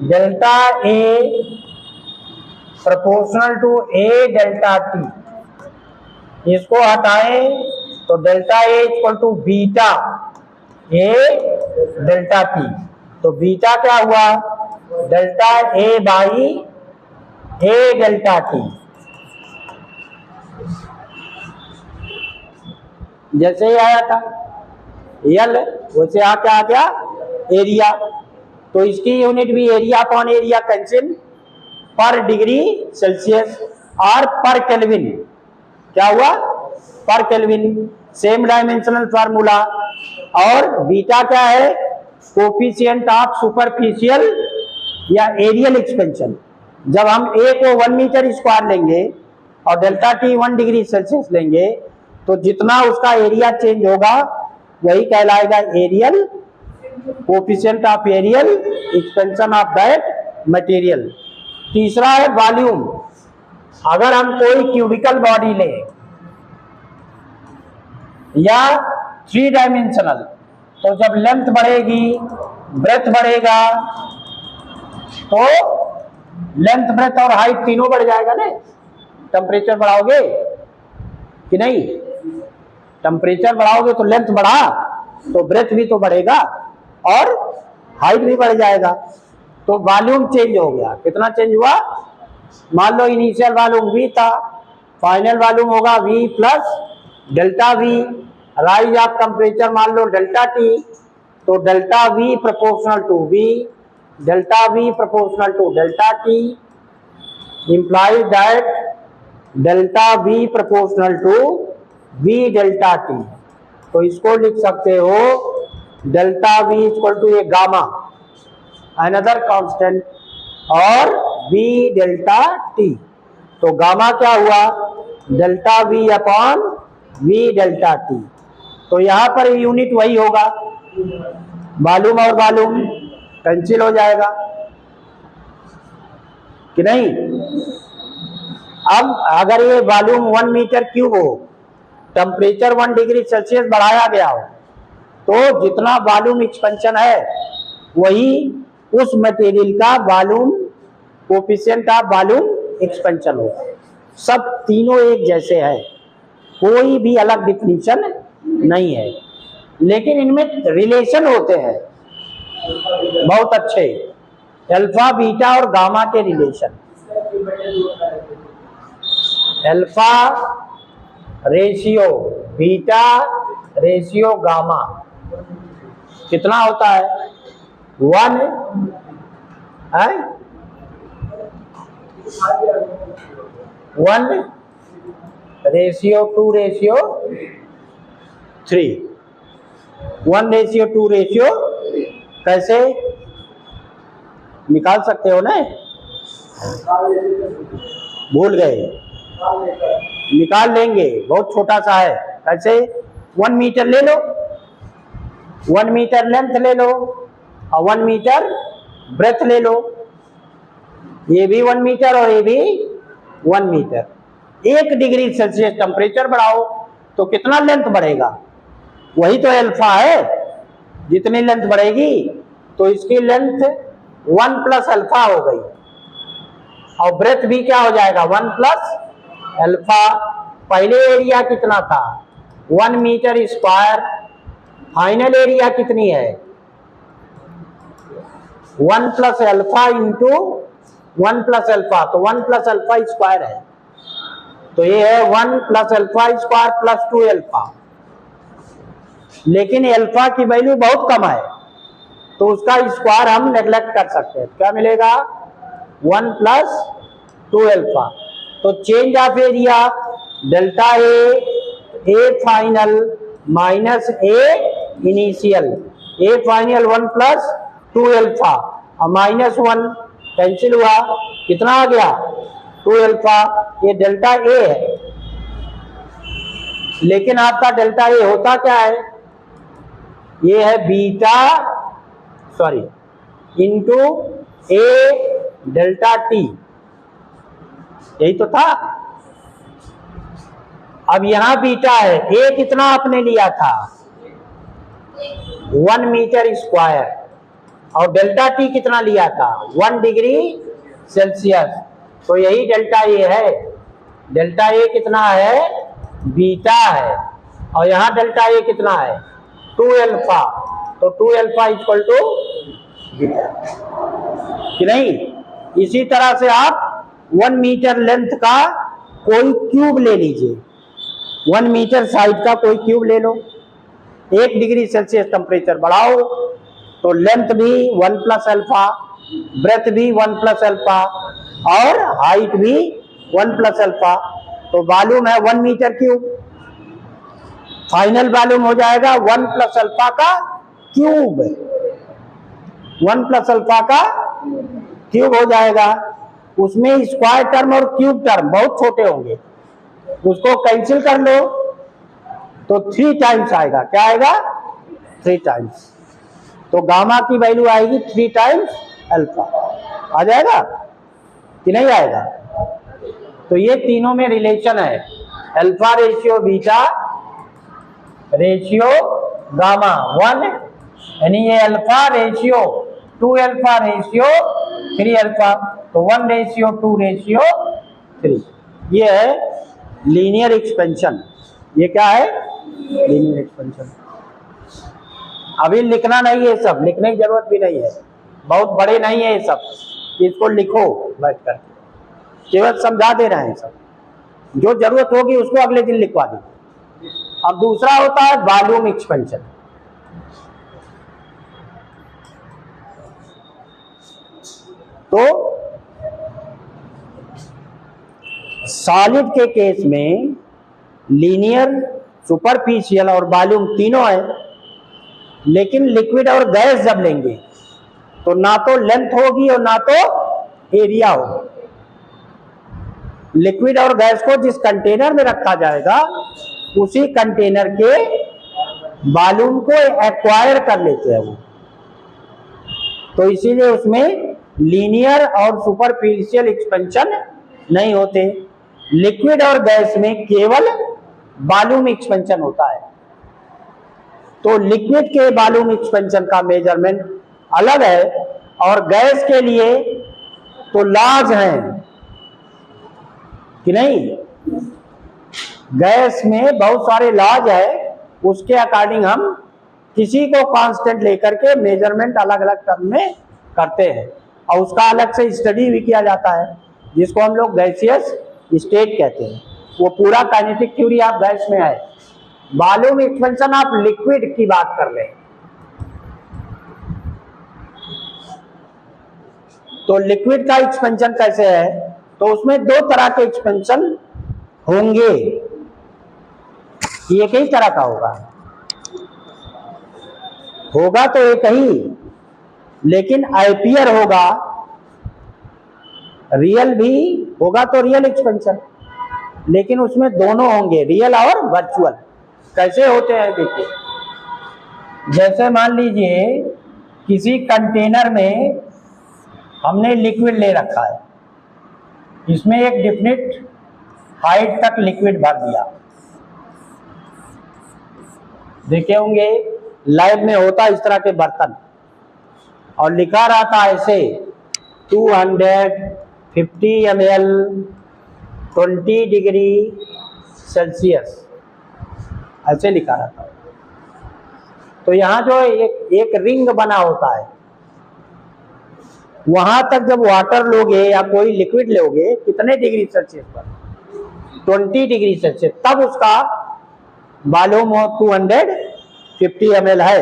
delta A proportional to A delta T, इसको हटाएं तो delta A equal to beta A delta T. तो बीटा क्या हुआ, delta A by A delta T. जैसे ही आया था एल, वैसे क्या आ गया एरिया। तो इसकी यूनिट भी एरिया अपॉन एरिया कैंसिल, पर डिग्री सेल्सियस और पर केल्विन। क्या हुआ, पर केल्विन। Same dimensional formula. और बीटा क्या है, कोफिशिएंट ऑफ सुपरफिशियल या एरियल एक्सपेंशन। जब हम ए को 1 मीटर स्क्वायर लेंगे और डेल्टा टी 1 डिग्री सेल्सियस लेंगे तो जितना उसका एरिया चेंज होगा वही कहलाएगा areal, coefficient of areal expansion of that material. तीसरा है वॉल्यूम। अगर हम कोई क्यूबिकल बॉडी लें या 3 डायमेंशनल, तो जब लेंथ बढ़ेगी ब्रेथ बढ़ेगा, तो लेंथ ब्रेथ और हाइट तीनों बढ़ जाएगा ना। टेम्परेचर बढ़ाओगे कि नहीं, टेम्परेचर बढ़ाओगे तो लेंथ बढ़ा तो ब्रेथ भी तो बढ़ेगा और हाइट भी बढ़ जाएगा। तो वॉल्यूम चेंज हो गया। कितना चेंज हुआ, मान लो इनिशियल वॉल्यूम V था, फाइनल वॉल्यूम होगा V plus delta V। Rise of temperature मान लो डेल्टा T, तो delta V proportional to V, delta V proportional to delta T implies that delta V proportional to V delta T। तो इसको लिख सकते हो delta V equal to a gamma, another constant, और V delta T। तो gamma क्या हुआ, delta V upon V delta T। तो यहां पर यूनिट वही होगा, वॉल्यूम और वॉल्यूम कैंसिल हो जाएगा कि नहीं। अब अगर ये वॉल्यूम 1 मीटर क्यूब हो, टेम्परेचर 1 डिग्री सेल्सियस बढ़ाया गया हो, तो जितना वॉल्यूम एक्सपेंशन है वही उस मटेरियल का volume, coefficient of volume expansion होगा। सब तीनों एक जैसे है, कोई भी अलग डिफिनीशन नहीं है, लेकिन इनमें रिलेशन होते हैं बहुत अच्छे, अल्फा बीटा और गामा के relation. Alpha ratio beta ratio gamma कितना होता है, 1 है, 1 रेशियो 2 रेशियो 3, 1 रेशियो 2 रेशियो। कैसे निकाल सकते हो ना, भूल गए, निकाल लेंगे, बहुत छोटा सा है। कैसे, 1 मीटर ले लो, 1 मीटर लेंथ ले लो और 1 मीटर ब्रेथ ले लो। ये भी 1 मीटर और ये भी 1 मीटर। 1 डिग्री सेल्सियस टेम्परेचर बढ़ाओ तो कितना लेंथ बढ़ेगा, वही तो अल्फा है। जितनी लेंथ बढ़ेगी तो इसकी लेंथ 1 प्लस अल्फा हो गई। और ब्रेथ भी क्या हो जाएगा 1 प्लस अल्फा। पहले एरिया कितना था 1 मीटर स्क्वायर, फाइनल एरिया कितनी है 1 plus alpha into 1 plus alpha, तो 1 प्लस अल्फा स्क्वायर है, तो ये है 1 plus alpha square plus 2 alpha. लेकिन अल्फा की वैल्यू बहुत कम है, तो उसका स्क्वायर हम नेग्लेक्ट कर सकते हैं। क्या मिलेगा 1 प्लस 2 अल्फा। तो change of area delta A final minus A initial, A final 1 plus 2 alpha और माइनस 1 कैंसिल हुआ, कितना आ गया 2 अल्फा। ये डेल्टा ए है, लेकिन आपका डेल्टा ए होता क्या है, ये है बीटा सॉरी इंटू ए डेल्टा टी, यही तो था। अब यहां बीटा है, ए कितना आपने लिया था 1 मीटर स्क्वायर और डेल्टा टी कितना लिया था 1 डिग्री सेल्सियस, तो यही डेल्टा ए है। डेल्टा ए कितना है बीटा है, और यहां डेल्टा ए कितना है 2 अल्फा, तो 2 अल्फा इक्वल टू बीटा कि नहीं। इसी तरह से आप 1 मीटर लेंथ का कोई क्यूब ले लीजिए, 1 मीटर साइड का कोई क्यूब ले लो, 1 डिग्री सेल्सियस टेम्परेचर बढ़ाओ तो लेंथ भी 1 प्लस अल्फा, ब्रेथ भी 1 प्लस अल्फा और हाइट भी 1 प्लस अल्फा, तो वॉल्यूम है 1 मीटर क्यूब। फाइनल वॉल्यूम हो जाएगा 1 प्लस अल्फा का क्यूब, 1 प्लस अल्फा का क्यूब हो जाएगा। उसमें स्क्वायर टर्म और क्यूब टर्म बहुत छोटे होंगे, उसको कैंसिल कर लो तो 3 टाइम्स आएगा। क्या आएगा 3 टाइम्स, तो गामा की वैल्यू आएगी 3 टाइम्स अल्फा। आ जाएगा कि नहीं आएगा। तो ये तीनों में रिलेशन है, alpha ratio beta ratio gamma 1, यानी ये alpha ratio 2 alpha ratio 3 alpha, तो 1 रेशियो 2 रेशियो 3, ये है लीनियर एक्सपेंशन। ये क्या है लीनियर एक्सपेंशन। अभी लिखना नहीं है, सब लिखने की जरूरत भी नहीं है, बहुत बड़े नहीं है ये सब, इसको लिखो बैठ कर, केवल समझा दे रहे हैं सब, जो जरूरत होगी उसको अगले दिन लिखवा दीजिए। अब दूसरा होता है वॉल्यूम एक्सपेंशन। तो सॉलिड के केस में लीनियर, सुपरफिशियल और वॉल्यूम तीनों है, लेकिन लिक्विड और गैस जब लेंगे तो ना तो लेंथ होगी और ना तो एरिया होगा। लिक्विड और गैस को जिस कंटेनर में रखा जाएगा उसी कंटेनर के वॉल्यूम को एक्वायर कर लेते हैं वो, तो इसीलिए उसमें लीनियर और सुपरफिशियल एक्सपेंशन नहीं होते। लिक्विड और गैस में केवल वॉल्यूम एक्सपेंशन होता है। तो लिक्विड के वॉल्यूम एक्सपेंशन का मेजरमेंट अलग है, और गैस के लिए तो लॉज हैं कि नहीं, गैस में बहुत सारे लॉज है, उसके अकॉर्डिंग हम किसी को कांस्टेंट लेकर के मेजरमेंट अलग अलग टर्म में करते हैं, और उसका अलग से स्टडी भी किया जाता है, जिसको हम लोग गैसियस स्टेट कहते हैं। वो पूरा काइनेटिक थ्योरी आप गैस में है। वॉल्यूम एक्सपेंशन आप लिक्विड की बात कर रहे हैं, तो लिक्विड का एक्सपेंशन कैसे है, तो उसमें 2 तरह के एक्सपेंशन होंगे, एक ही तरह का होगा तो एक ही, लेकिन एम्पियर होगा, रियल भी होगा तो रियल एक्सपेंशन, लेकिन उसमें दोनों होंगे रियल और वर्चुअल। कैसे होते हैं देखिए, जैसे मान लीजिए किसी कंटेनर में हमने लिक्विड ले रखा है, इसमें एक डिफिनिट हाइट तक लिक्विड भर दिया, देखे होंगे लैब में होता इस तरह के बर्तन, और लिखा रहता ऐसे 200, 50 ml 20 डिग्री सेल्सियस, ऐसे लिखा रहता है। तो यहाँ जो एक रिंग बना होता है, वहां तक जब वाटर लोगे या कोई लिक्विड लोगे कितने डिग्री सेल्सियस पर, 20 डिग्री सेल्सियस, तब उसका वॉल्यूम 250 ml है।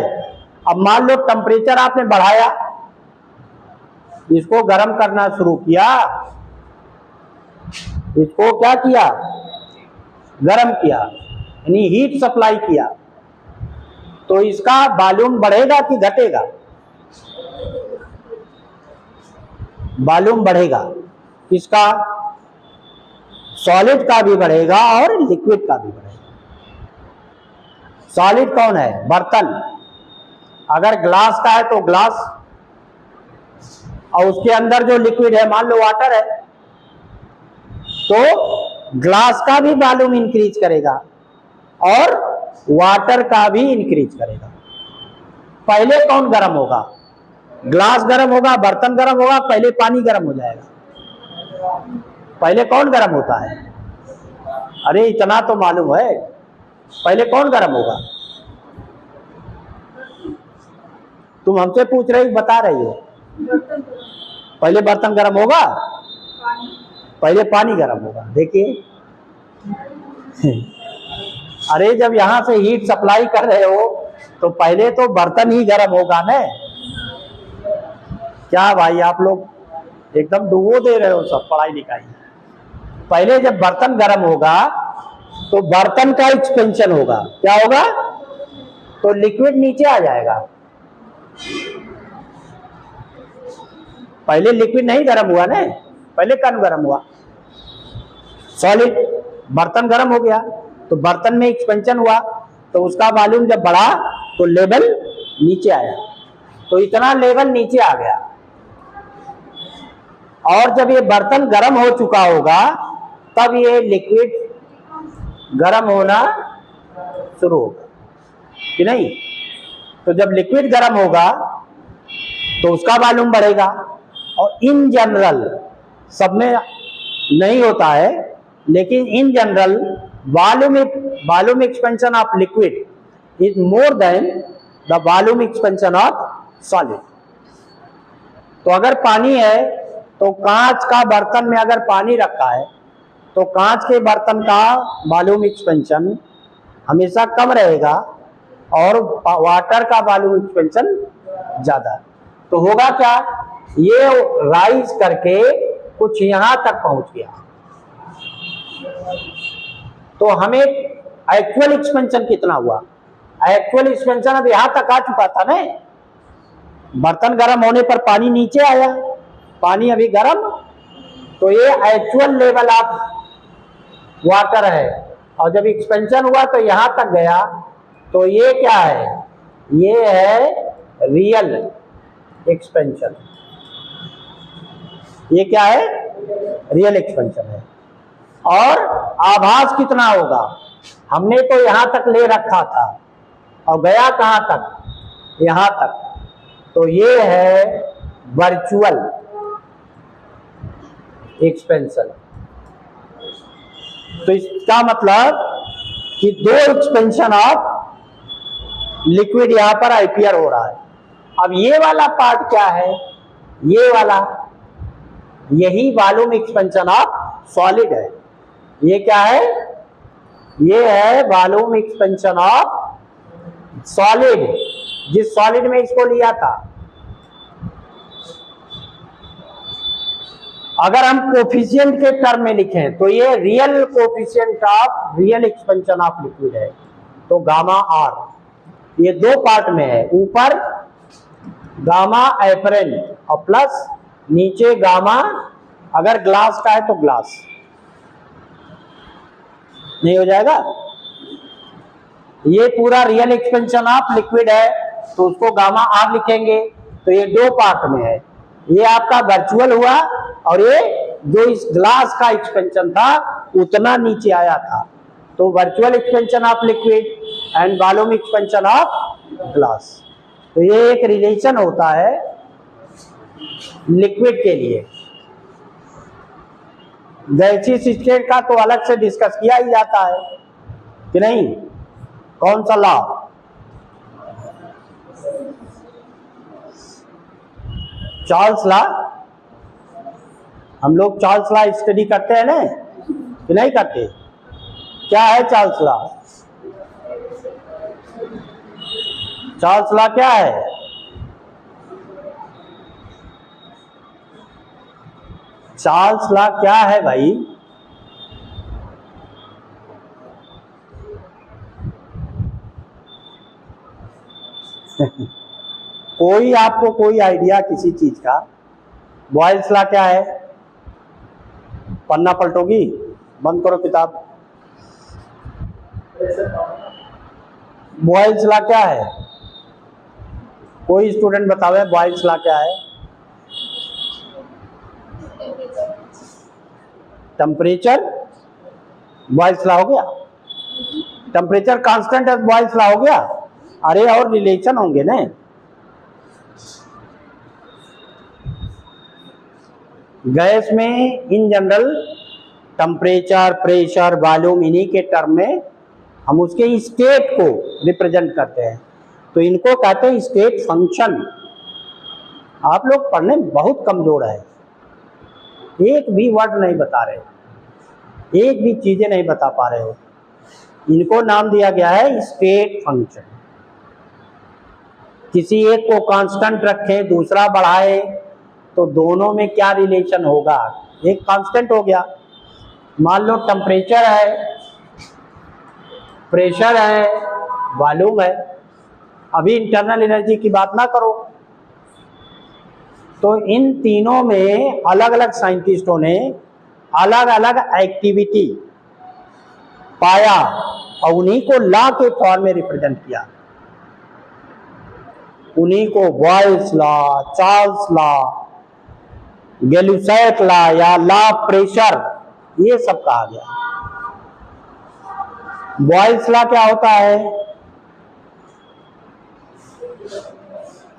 अब मान लो टेम्परेचर आपने बढ़ाया, इसको गर्म करना शुरू किया, इसको क्या किया, गर्म किया, यानी हीट सप्लाई किया, तो इसका वॉल्यूम बढ़ेगा कि घटेगा, वॉल्यूम बढ़ेगा। इसका सॉलिड का भी बढ़ेगा और लिक्विड का भी बढ़ेगा। सॉलिड कौन है, बर्तन। अगर ग्लास का है तो ग्लास, और उसके अंदर जो लिक्विड है मान लो वाटर है, तो ग्लास का भी वॉल्यूम इंक्रीज करेगा और वाटर का भी इंक्रीज करेगा। पहले कौन गर्म होगा, ग्लास गर्म होगा, बर्तन गर्म होगा, पहले पानी गर्म हो जाएगा। पहले कौन गर्म होता है, अरे इतना तो मालूम है, पहले कौन गर्म होगा, तुम हमसे पूछ रहे हो बता रही हो, पहले बर्तन गर्म होगा, पहले पानी गर्म होगा। देखिए अरे जब यहां से हीट सप्लाई कर रहे हो तो पहले तो बर्तन ही गर्म होगा ना। क्या भाई आप लोग एकदम डुबो दे रहे हो सब पढ़ाई लिखाई। पहले जब बर्तन गर्म होगा तो बर्तन का एक्सपेंशन होगा, क्या होगा, तो लिक्विड नीचे आ जाएगा। पहले लिक्विड नहीं गर्म हुआ ना, पहले कौन गर्म हुआ, सॉलिड। बर्तन गर्म हो गया तो बर्तन में एक्सपेंशन हुआ, तो उसका वॉल्यूम जब बढ़ा तो लेवल नीचे आया, तो इतना लेवल नीचे आ गया। और जब ये बर्तन गर्म हो चुका होगा तब ये लिक्विड गर्म होना शुरू होगा कि नहीं। तो जब लिक्विड गर्म होगा तो उसका वॉल्यूम बढ़ेगा। और इन जनरल, सब में नहीं होता है, लेकिन in general volume expansion of liquid is more than the volume expansion of solid. तो अगर पानी है तो कांच का बर्तन में अगर पानी रखा है तो कांच के बर्तन का वॉल्यूम एक्सपेंशन हमेशा कम रहेगा और वाटर का वॉल्यूम एक्सपेंशन ज्यादा। तो होगा क्या, ये राइज करके कुछ यहां तक पहुंच गया, तो हमें एक्चुअल एक्सपेंशन कितना हुआ, एक्चुअल एक्सपेंशन अब यहां तक आ चुका था ना। बर्तन गर्म होने पर पानी नीचे आया, पानी अभी गर्म, तो ये एक्चुअल लेवल ऑफ वाटर है। और जब एक्सपेंशन हुआ तो यहां तक गया, तो ये क्या है, ये है रियल एक्सपेंशन। ये क्या है, रियल एक्सपेंशन है। और आभास कितना होगा, हमने तो यहां तक ले रखा था और गया कहां तक, यहां तक, तो ये है वर्चुअल एक्सपेंशन। तो इसका मतलब कि दो एक्सपेंशन ऑफ लिक्विड यहां पर आईपीआर हो रहा है। अब ये वाला पार्ट क्या है, ये वाला, यही वॉल्यूम एक्सपेंशन ऑफ सॉलिड है। ये क्या है, ये है वॉल्यूम एक्सपेंशन ऑफ सॉलिड, जिस सॉलिड में इसको लिया था। अगर हम कोफिशिएंट के टर्म में लिखें तो ये real coefficient of real expansion of liquid है, तो गामा आर। ये दो पार्ट में है, ऊपर गामा एपरेंट और प्लस नीचे गामा, अगर ग्लास का है तो ग्लास, नहीं हो जाएगा। ये पूरा रियल एक्सपेंशन ऑफ लिक्विड है तो उसको गामा आर लिखेंगे। तो ये दो पार्ट में है, ये आपका वर्चुअल हुआ और ये जो इस ग्लास का एक्सपेंशन था उतना नीचे आया था, तो virtual expansion of liquid and volume expansion of glass. तो ये एक रिलेशन होता है लिक्विड के लिए। गैसीय स्टेट का तो अलग से डिस्कस किया ही जाता है कि नहीं? कौन सा लॉ? Charles law. हम लोग चार्ल्स लॉ स्टडी करते हैं ना कि नहीं करते? क्या है चार्ल्स लॉ? चार्ल्स लॉ क्या है? चार्ल्स लॉ क्या है भाई? कोई आपको कोई आइडिया किसी चीज का? बॉयल्स लॉ क्या है? पन्ना पलटोगी? बंद करो किताब। बॉयल्स लॉ क्या है? कोई स्टूडेंट बतावे बॉयल्स लॉ क्या है? टेम्परेचर बॉयल्स लॉ हो गया। टेम्परेचर कांस्टेंट है बॉयल्स लॉ हो गया। अरे और रिलेशन होंगे ना। गैस में इन जनरल टेम्परेचर, प्रेशर, वॉल्यूम, इन्हीं के टर्म में हम उसके स्टेट को रिप्रेजेंट करते हैं, तो इनको कहते हैं स्टेट फंक्शन। आप लोग पढ़ने में बहुत कमजोर है, एक भी वर्ड नहीं बता रहे, एक भी चीजें नहीं बता पा रहे हो। इनको नाम दिया गया है स्टेट फंक्शन। किसी एक को कांस्टेंट रखें, दूसरा बढ़ाए, तो दोनों में क्या रिलेशन होगा? एक कांस्टेंट हो गया। मान लो टेम्परेचर है, प्रेशर है, वॉल्यूम है। अभी इंटरनल एनर्जी की बात ना करो। तो इन तीनों में अलग अलग साइंटिस्टों ने अलग अलग एक्टिविटी पाया और उन्हीं को लॉ के फॉर्म में रिप्रेजेंट किया। उन्हीं को Boyle's law, Charles law, Gay Lussac law या लॉ ऑफ प्रेशर, ये सब कहा गया। बॉयल्स लॉ क्या होता है?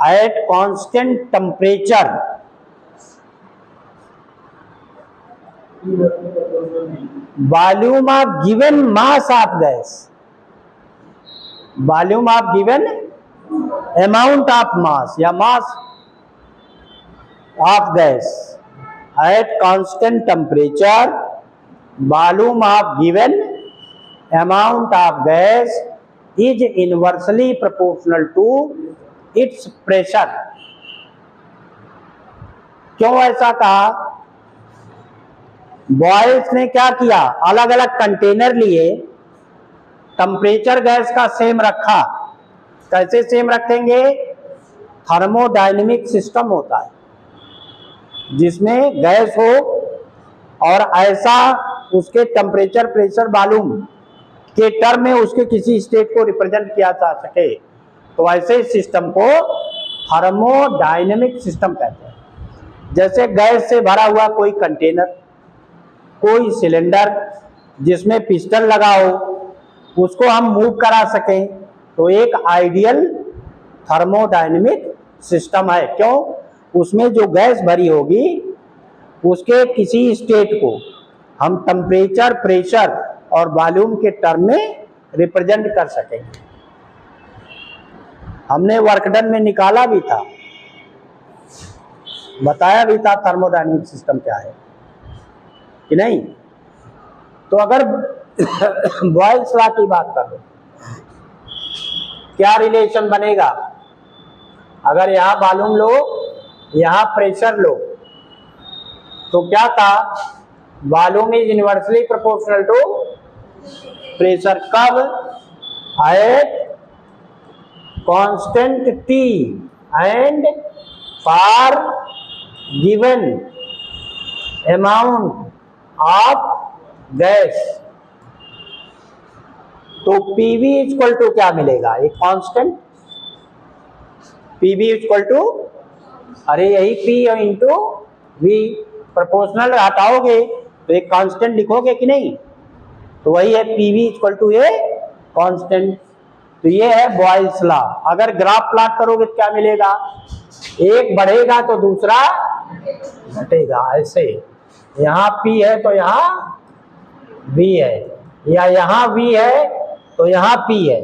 At constant temperature volume of given mass of gas, volume of given amount of mass या mass of gas at constant temperature volume of given amount of gas is inversely proportional to its pressure। क्यों ऐसा कहा? Boils ने क्या किया? अलग अलग container लिए, टेम्परेचर गैस का सेम रखा। कैसे सेम रखेंगे? थर्मोडायनेमिक सिस्टम होता है जिसमें गैस हो और ऐसा उसके टेम्परेचर, प्रेशर, वॉल्यूम के टर्म में उसके किसी स्टेट को रिप्रेजेंट किया जा सके, तो ऐसे सिस्टम को थर्मोडायनेमिक सिस्टम कहते हैं। जैसे गैस से भरा हुआ कोई कंटेनर, कोई सिलेंडर जिसमें पिस्टन लगा हो, उसको हम मूव करा सकें, तो एक आइडियल थर्मोडायनेमिक सिस्टम है। क्यों? उसमें जो गैस भरी होगी उसके किसी स्टेट को हम टेम्परेचर, प्रेशर और वॉल्यूम के टर्म में रिप्रेजेंट कर सकेंगे। हमने वर्क डन में निकाला भी था, बताया भी था थर्मोडायनेमिक सिस्टम क्या है कि नहीं। तो अगर बॉयल्स लॉ की बात कर लो, क्या रिलेशन बनेगा? अगर यहां वॉल्यूम लो, यहां प्रेशर लो, तो क्या था? Volume is inversely proportional to pressure. कब? At constant T and for given amount of gas. तो पीवी इक्वल टू क्या मिलेगा? एक कांस्टेंट। पीवी इक्वल टू, अरे यही पी इंटू वी, प्रोपोर्शनल हटाओगे तो एक कांस्टेंट लिखोगे कि नहीं? तो वही है PV equal to a constant. तो ये है बॉयल्स लॉ। अगर ग्राफ प्लॉट करोगे तो क्या मिलेगा? एक बढ़ेगा तो दूसरा घटेगा, ऐसे। यहाँ P है तो यहाँ V है, या यहाँ V है तो यहाँ P है,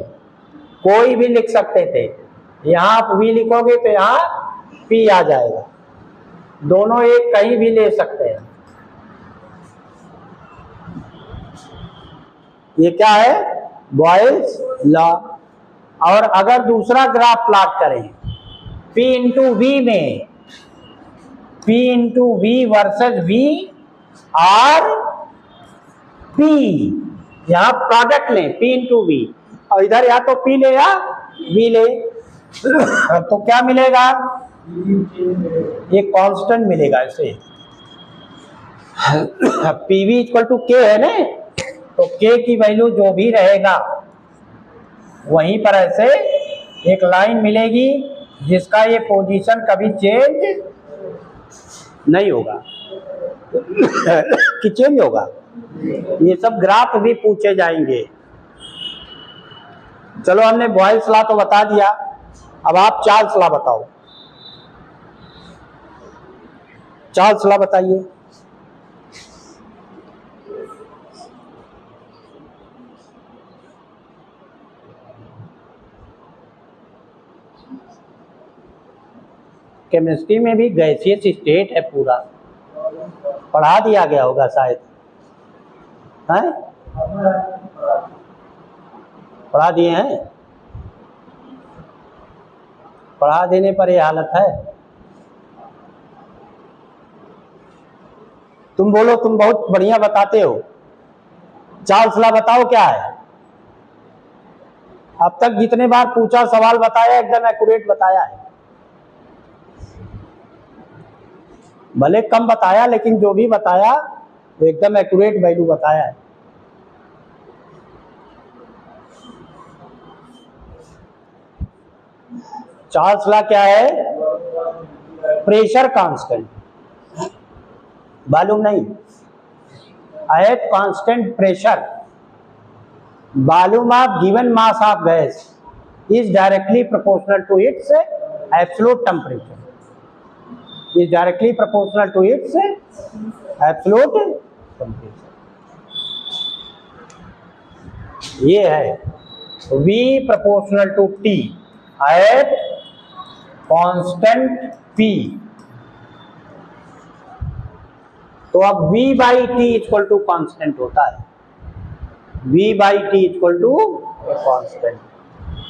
कोई भी लिख सकते थे। यहाँ आप V लिखोगे तो यहाँ P आ जाएगा, दोनों एक कहीं भी ले सकते हैं। ये क्या है? Boyle's law. और अगर दूसरा ग्राफ प्लॉट करें P इंटू V में, P into V versus V और P, यहां प्रोडक्ट लें P इंटू V, और इधर या तो P ले या V ले, तो क्या मिलेगा? एक कांस्टेंट मिलेगा इसे। PV इक्वल टू K है ना, तो K की वैल्यू जो भी रहेगा वहीं पर ऐसे एक लाइन मिलेगी जिसका ये पोजीशन कभी चेंज नहीं होगा। कि चेंज होगा? ये सब ग्राफ भी पूछे जाएंगे। चलो हमने बॉयल्स लॉ तो बता दिया, अब आप चार्ल्स लॉ बताओ। चार्ल्स लॉ बताइए। केमिस्ट्री में भी गैसियस स्टेट है पूरा, पढ़ा दिया गया होगा शायद, हैं? पढ़ा दिए हैं? पढ़ा देने पर ये हालत है। तुम बोलो, तुम बहुत बढ़िया बताते हो। चार्ल्स लॉ बताओ क्या है? अब तक जितने बार पूछा सवाल बताया, एकदम एक्यूरेट बताया है। भले कम बताया, लेकिन जो भी बताया वो एकदम एक्यूरेट वैल्यू बताया है। चार्ल्स लॉ क्या है? प्रेशर कांस्टेंट, मालूम नहीं? Eight constant pressure volume of given mass of gas is directly proportional to its absolute temperature. Is directly proportional to its absolute temperature. ये है V proportional to T at constant P. तो अब V by T equal to constant होता है, V by T equal to constant,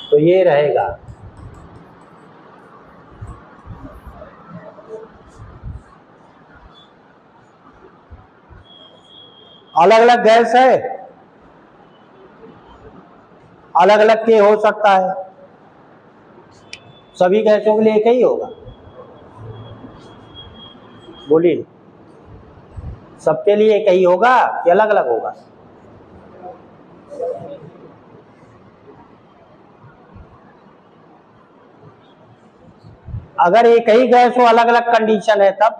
तो ये रहेगा। अलग अलग गैस है, अलग अलग के हो सकता है, सभी गैसों के लिए एक ही होगा? बोलिए, सबके लिए एक ही होगा कि अलग अलग होगा? अगर एक ही गैस हो, अलग अलग कंडीशन है, तब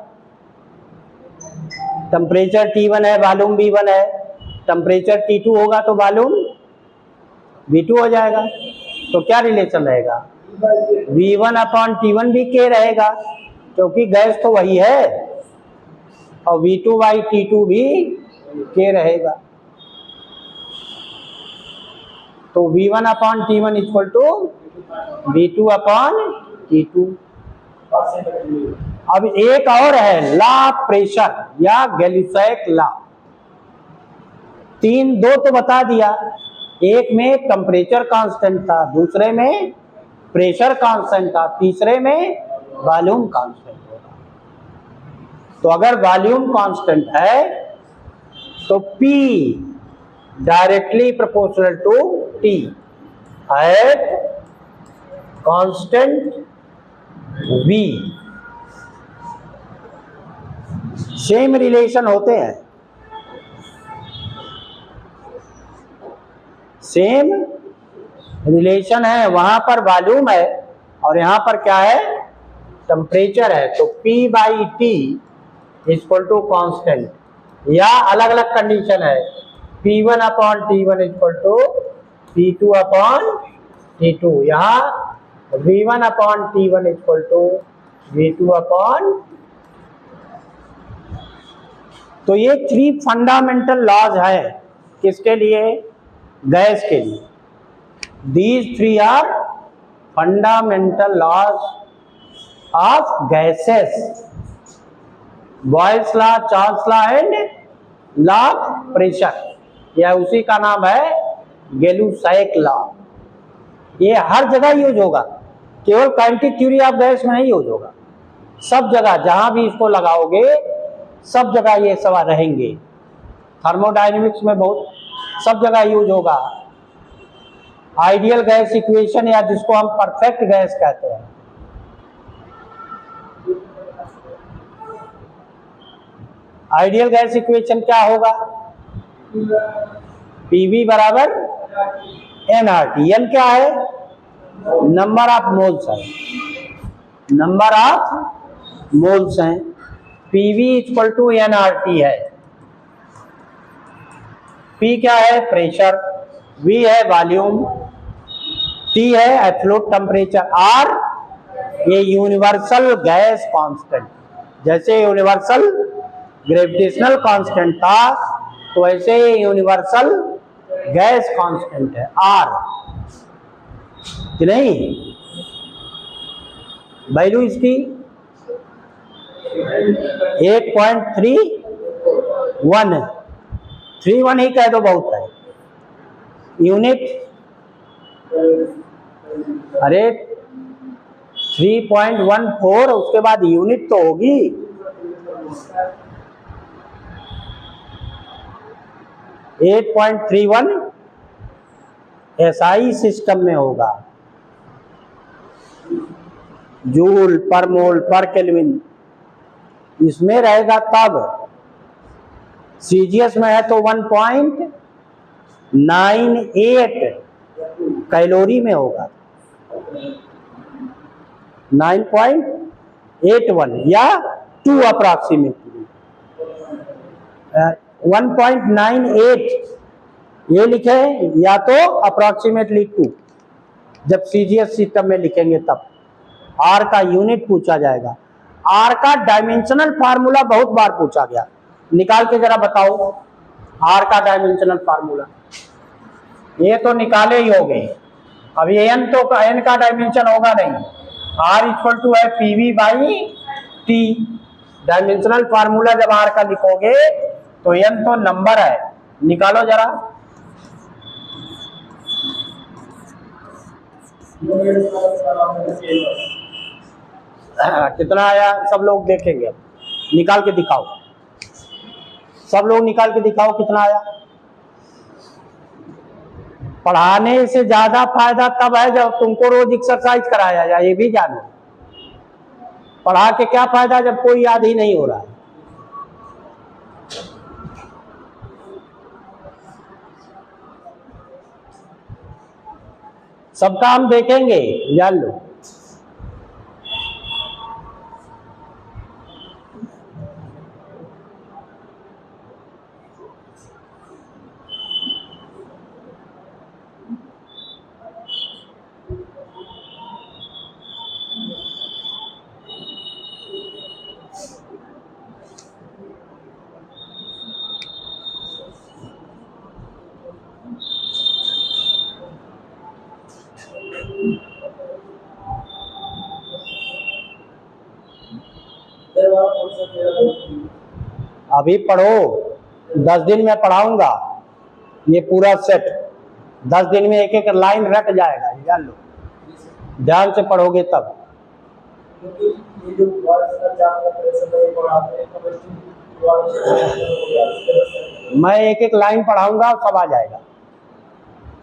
टेम्परेचर T1 है, वॉल्यूम V1 है, टेम्परेचर T2 होगा तो वॉल्यूम V2 हो जाएगा। तो क्या रिलेशन रहेगा? V1 अपॉन T1 भी K रहेगा, क्योंकि गैस तो वही है, और V2 बाई T2 भी K रहेगा। तो V1 upon T1 equal to V2 upon T2। अब एक और है लॉ ऑफ प्रेशर या गैलिसैक लॉ। दो तो बता दिया, एक में टेम्परेचर कांस्टेंट था, दूसरे में प्रेशर कांस्टेंट था, तीसरे में वॉल्यूम कांस्टेंट होगा। तो अगर वॉल्यूम कांस्टेंट है तो P directly proportional to T at constant V। Same relation होते हैं, सेम रिलेशन है। वहां पर वॉल्यूम है और यहां पर क्या है? टेम्परेचर है। तो P by T equal to constant, या अलग अलग कंडीशन है, P1 upon T1 equal to P2 upon T2, यहाँ V1 upon T1 equal to V2 upon तो ये 3 फंडामेंटल लॉज है किसके लिए? गैस के लिए। These 3 are fundamental laws of gases, Boyle's law, Charles law and law of pressure. यह उसी का नाम है गैलुसैक लॉ। ये हर जगह यूज होगा, केवल काइनेटिक थ्योरी ऑफ गैस में नहीं यूज होगा, सब जगह जहां भी इसको लगाओगे सब जगह ये सब रहेंगे। थर्मोडायनेमिक्स में बहुत सब जगह यूज होगा। आइडियल गैस इक्वेशन, या जिसको हम परफेक्ट गैस कहते हैं, आइडियल गैस इक्वेशन क्या होगा? पीवी बराबर एनआरटी। एन क्या है? नंबर ऑफ मोल्स है, नंबर ऑफ मोल्स हैं। पीवी इक्वल टू एनआरटी है। पी क्या है? प्रेशर, वी है वॉल्यूम, टी है एब्सोल्यूट टेम्परेचर, आर ये यूनिवर्सल गैस कांस्टेंट। जैसे यूनिवर्सल ग्रेविटेशनल कांस्टेंट था तो ऐसे यूनिवर्सल गैस कांस्टेंट है आर, कि नहीं? वैल्यू इसकी 8.31, 31 ही कह दो बहुत है। यूनिट, अरे 3.14, उसके बाद यूनिट तो होगी। एट 8.31 एसआई सिस्टम में होगा, जूल पर मोल पर केल्विन इसमें रहेगा। तब सीजीएस में है तो 1.98 कैलोरी में होगा, 9.81 या 2 अप्रॉक्सीमेटली 1.98 ये लिखे, या तो अप्रॉक्सीमेटली 2 जब सीजीएस सिस्टम में लिखेंगे तब। आर का यूनिट पूछा जाएगा। आर का डायमेंशनल फार्मूला बहुत बार पूछा गया, निकाल के जरा बताओ आर का डायमेंशनल फार्मूला। ये तो निकाले ही हो गए, अब ये एन तो एन का डायमेंशन होगा नहीं। आर इक्वल टू है PV by T. Dimensional formula जब आर का लिखोगे तो एन तो नंबर है, निकालो जरा। कितना आया सब लोग देखेंगे, निकाल के दिखाओ, सब लोग निकाल के दिखाओ कितना आया। पढ़ाने से ज्यादा फायदा तब है जब तुमको रोज एक्सरसाइज कराया जाए, ये भी जानो। पढ़ा के क्या फायदा जब कोई याद ही नहीं हो रहा है। सबका हम देखेंगे, जान लो। अभी पढ़ो, 10 दिन में पढ़ाऊंगा ये पूरा सेट। 10 दिन में एक एक लाइन रट जाएगा, जान लो, ध्यान से पढ़ोगे तब। मैं एक एक लाइन पढ़ाऊंगा सब आ जाएगा,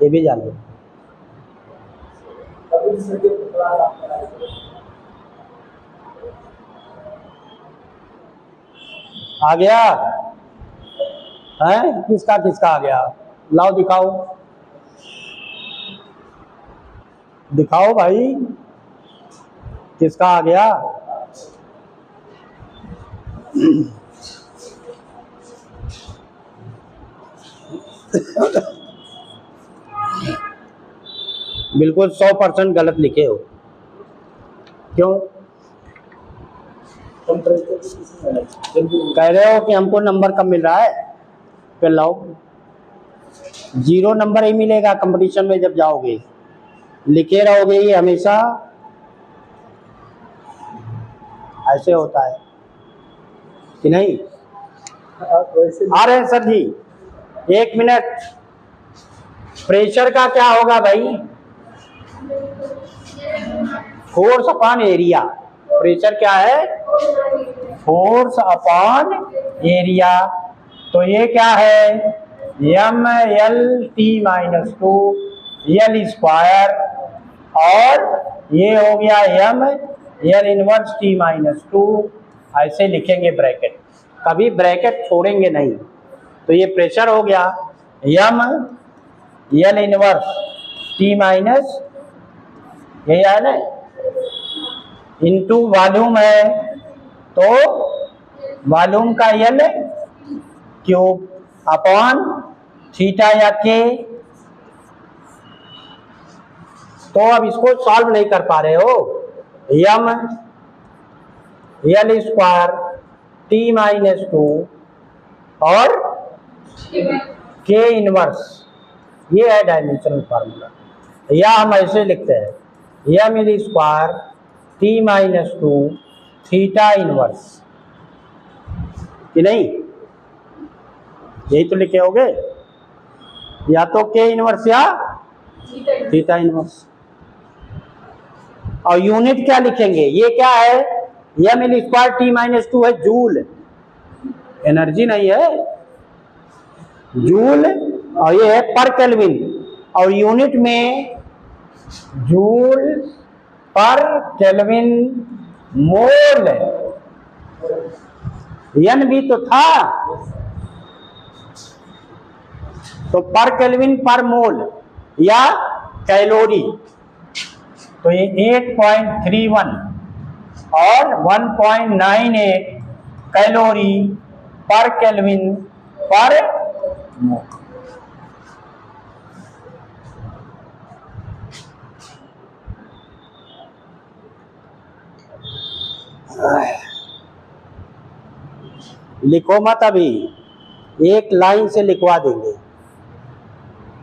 ये भी जान लो। आ गया है? किसका किसका आ गया? लाओ दिखाओ, दिखाओ भाई किसका आ गया। बिल्कुल 100% गलत लिखे हो। क्यों? कह रहे हो कि हमको नंबर कम मिल रहा है, फिर लाओ 0 नंबर ही मिलेगा कंपटीशन में जब जाओगे, लिखे रहोगे ये हमेशा, ऐसे होता है कि नहीं? आ रहे हैं सर जी, 1 मिनट। प्रेशर का क्या होगा भाई? Force upon area. प्रेशर क्या है? Force upon area. तो ये क्या है? mL/T-2 L स्क्वायर, और ये हो गया L−T-2, ऐसे लिखेंगे ब्रैकेट, कभी ब्रैकेट छोड़ेंगे नहीं। तो ये प्रेशर हो गया L−T- यही है ना, इनटू वॉल्यूम है, तो वॉल्यूम का L क्यूब अपॉन थीटा या K। तो अब इसको सॉल्व नहीं कर पा रहे हो, L स्क्वायर T-2 और K इनवर्स, ये है डायमेंशनल फार्मूला। या हम ऐसे लिखते हैं L square T-2 theta inverse, कि नहीं? यही तो लिखे होगे, या तो K इनवर्स या थीटा इनवर्स। और यूनिट क्या लिखेंगे? ये क्या है? mL स्क्वायर T-2 है जूल, एनर्जी नहीं है, जूल, और ये है पर केल्विन, और यूनिट में जूल पर केल्विन मोल। एन भी तो था, तो पर केल्विन पर मोल या कैलोरी। तो ये 8.31 और 1.98 कैलोरी पर केल्विन पर मोल। लिखो मत अभी, एक लाइन से लिखवा देंगे।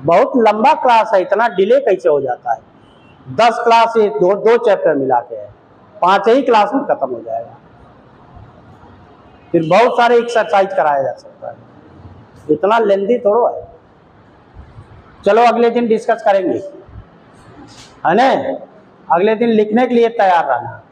बहुत लंबा क्लास है, इतना डिले कैसे हो जाता है? 10 क्लास से दो चैप्टर मिला के है, 5 ही क्लास में खत्म हो जाएगा। फिर बहुत सारे एक्सरसाइज कराया जा सकता है, इतना लेंदी थोड़ा है। चलो अगले दिन डिस्कस करेंगे, है ना? अगले दिन लिखने के लिए तैयार रहना।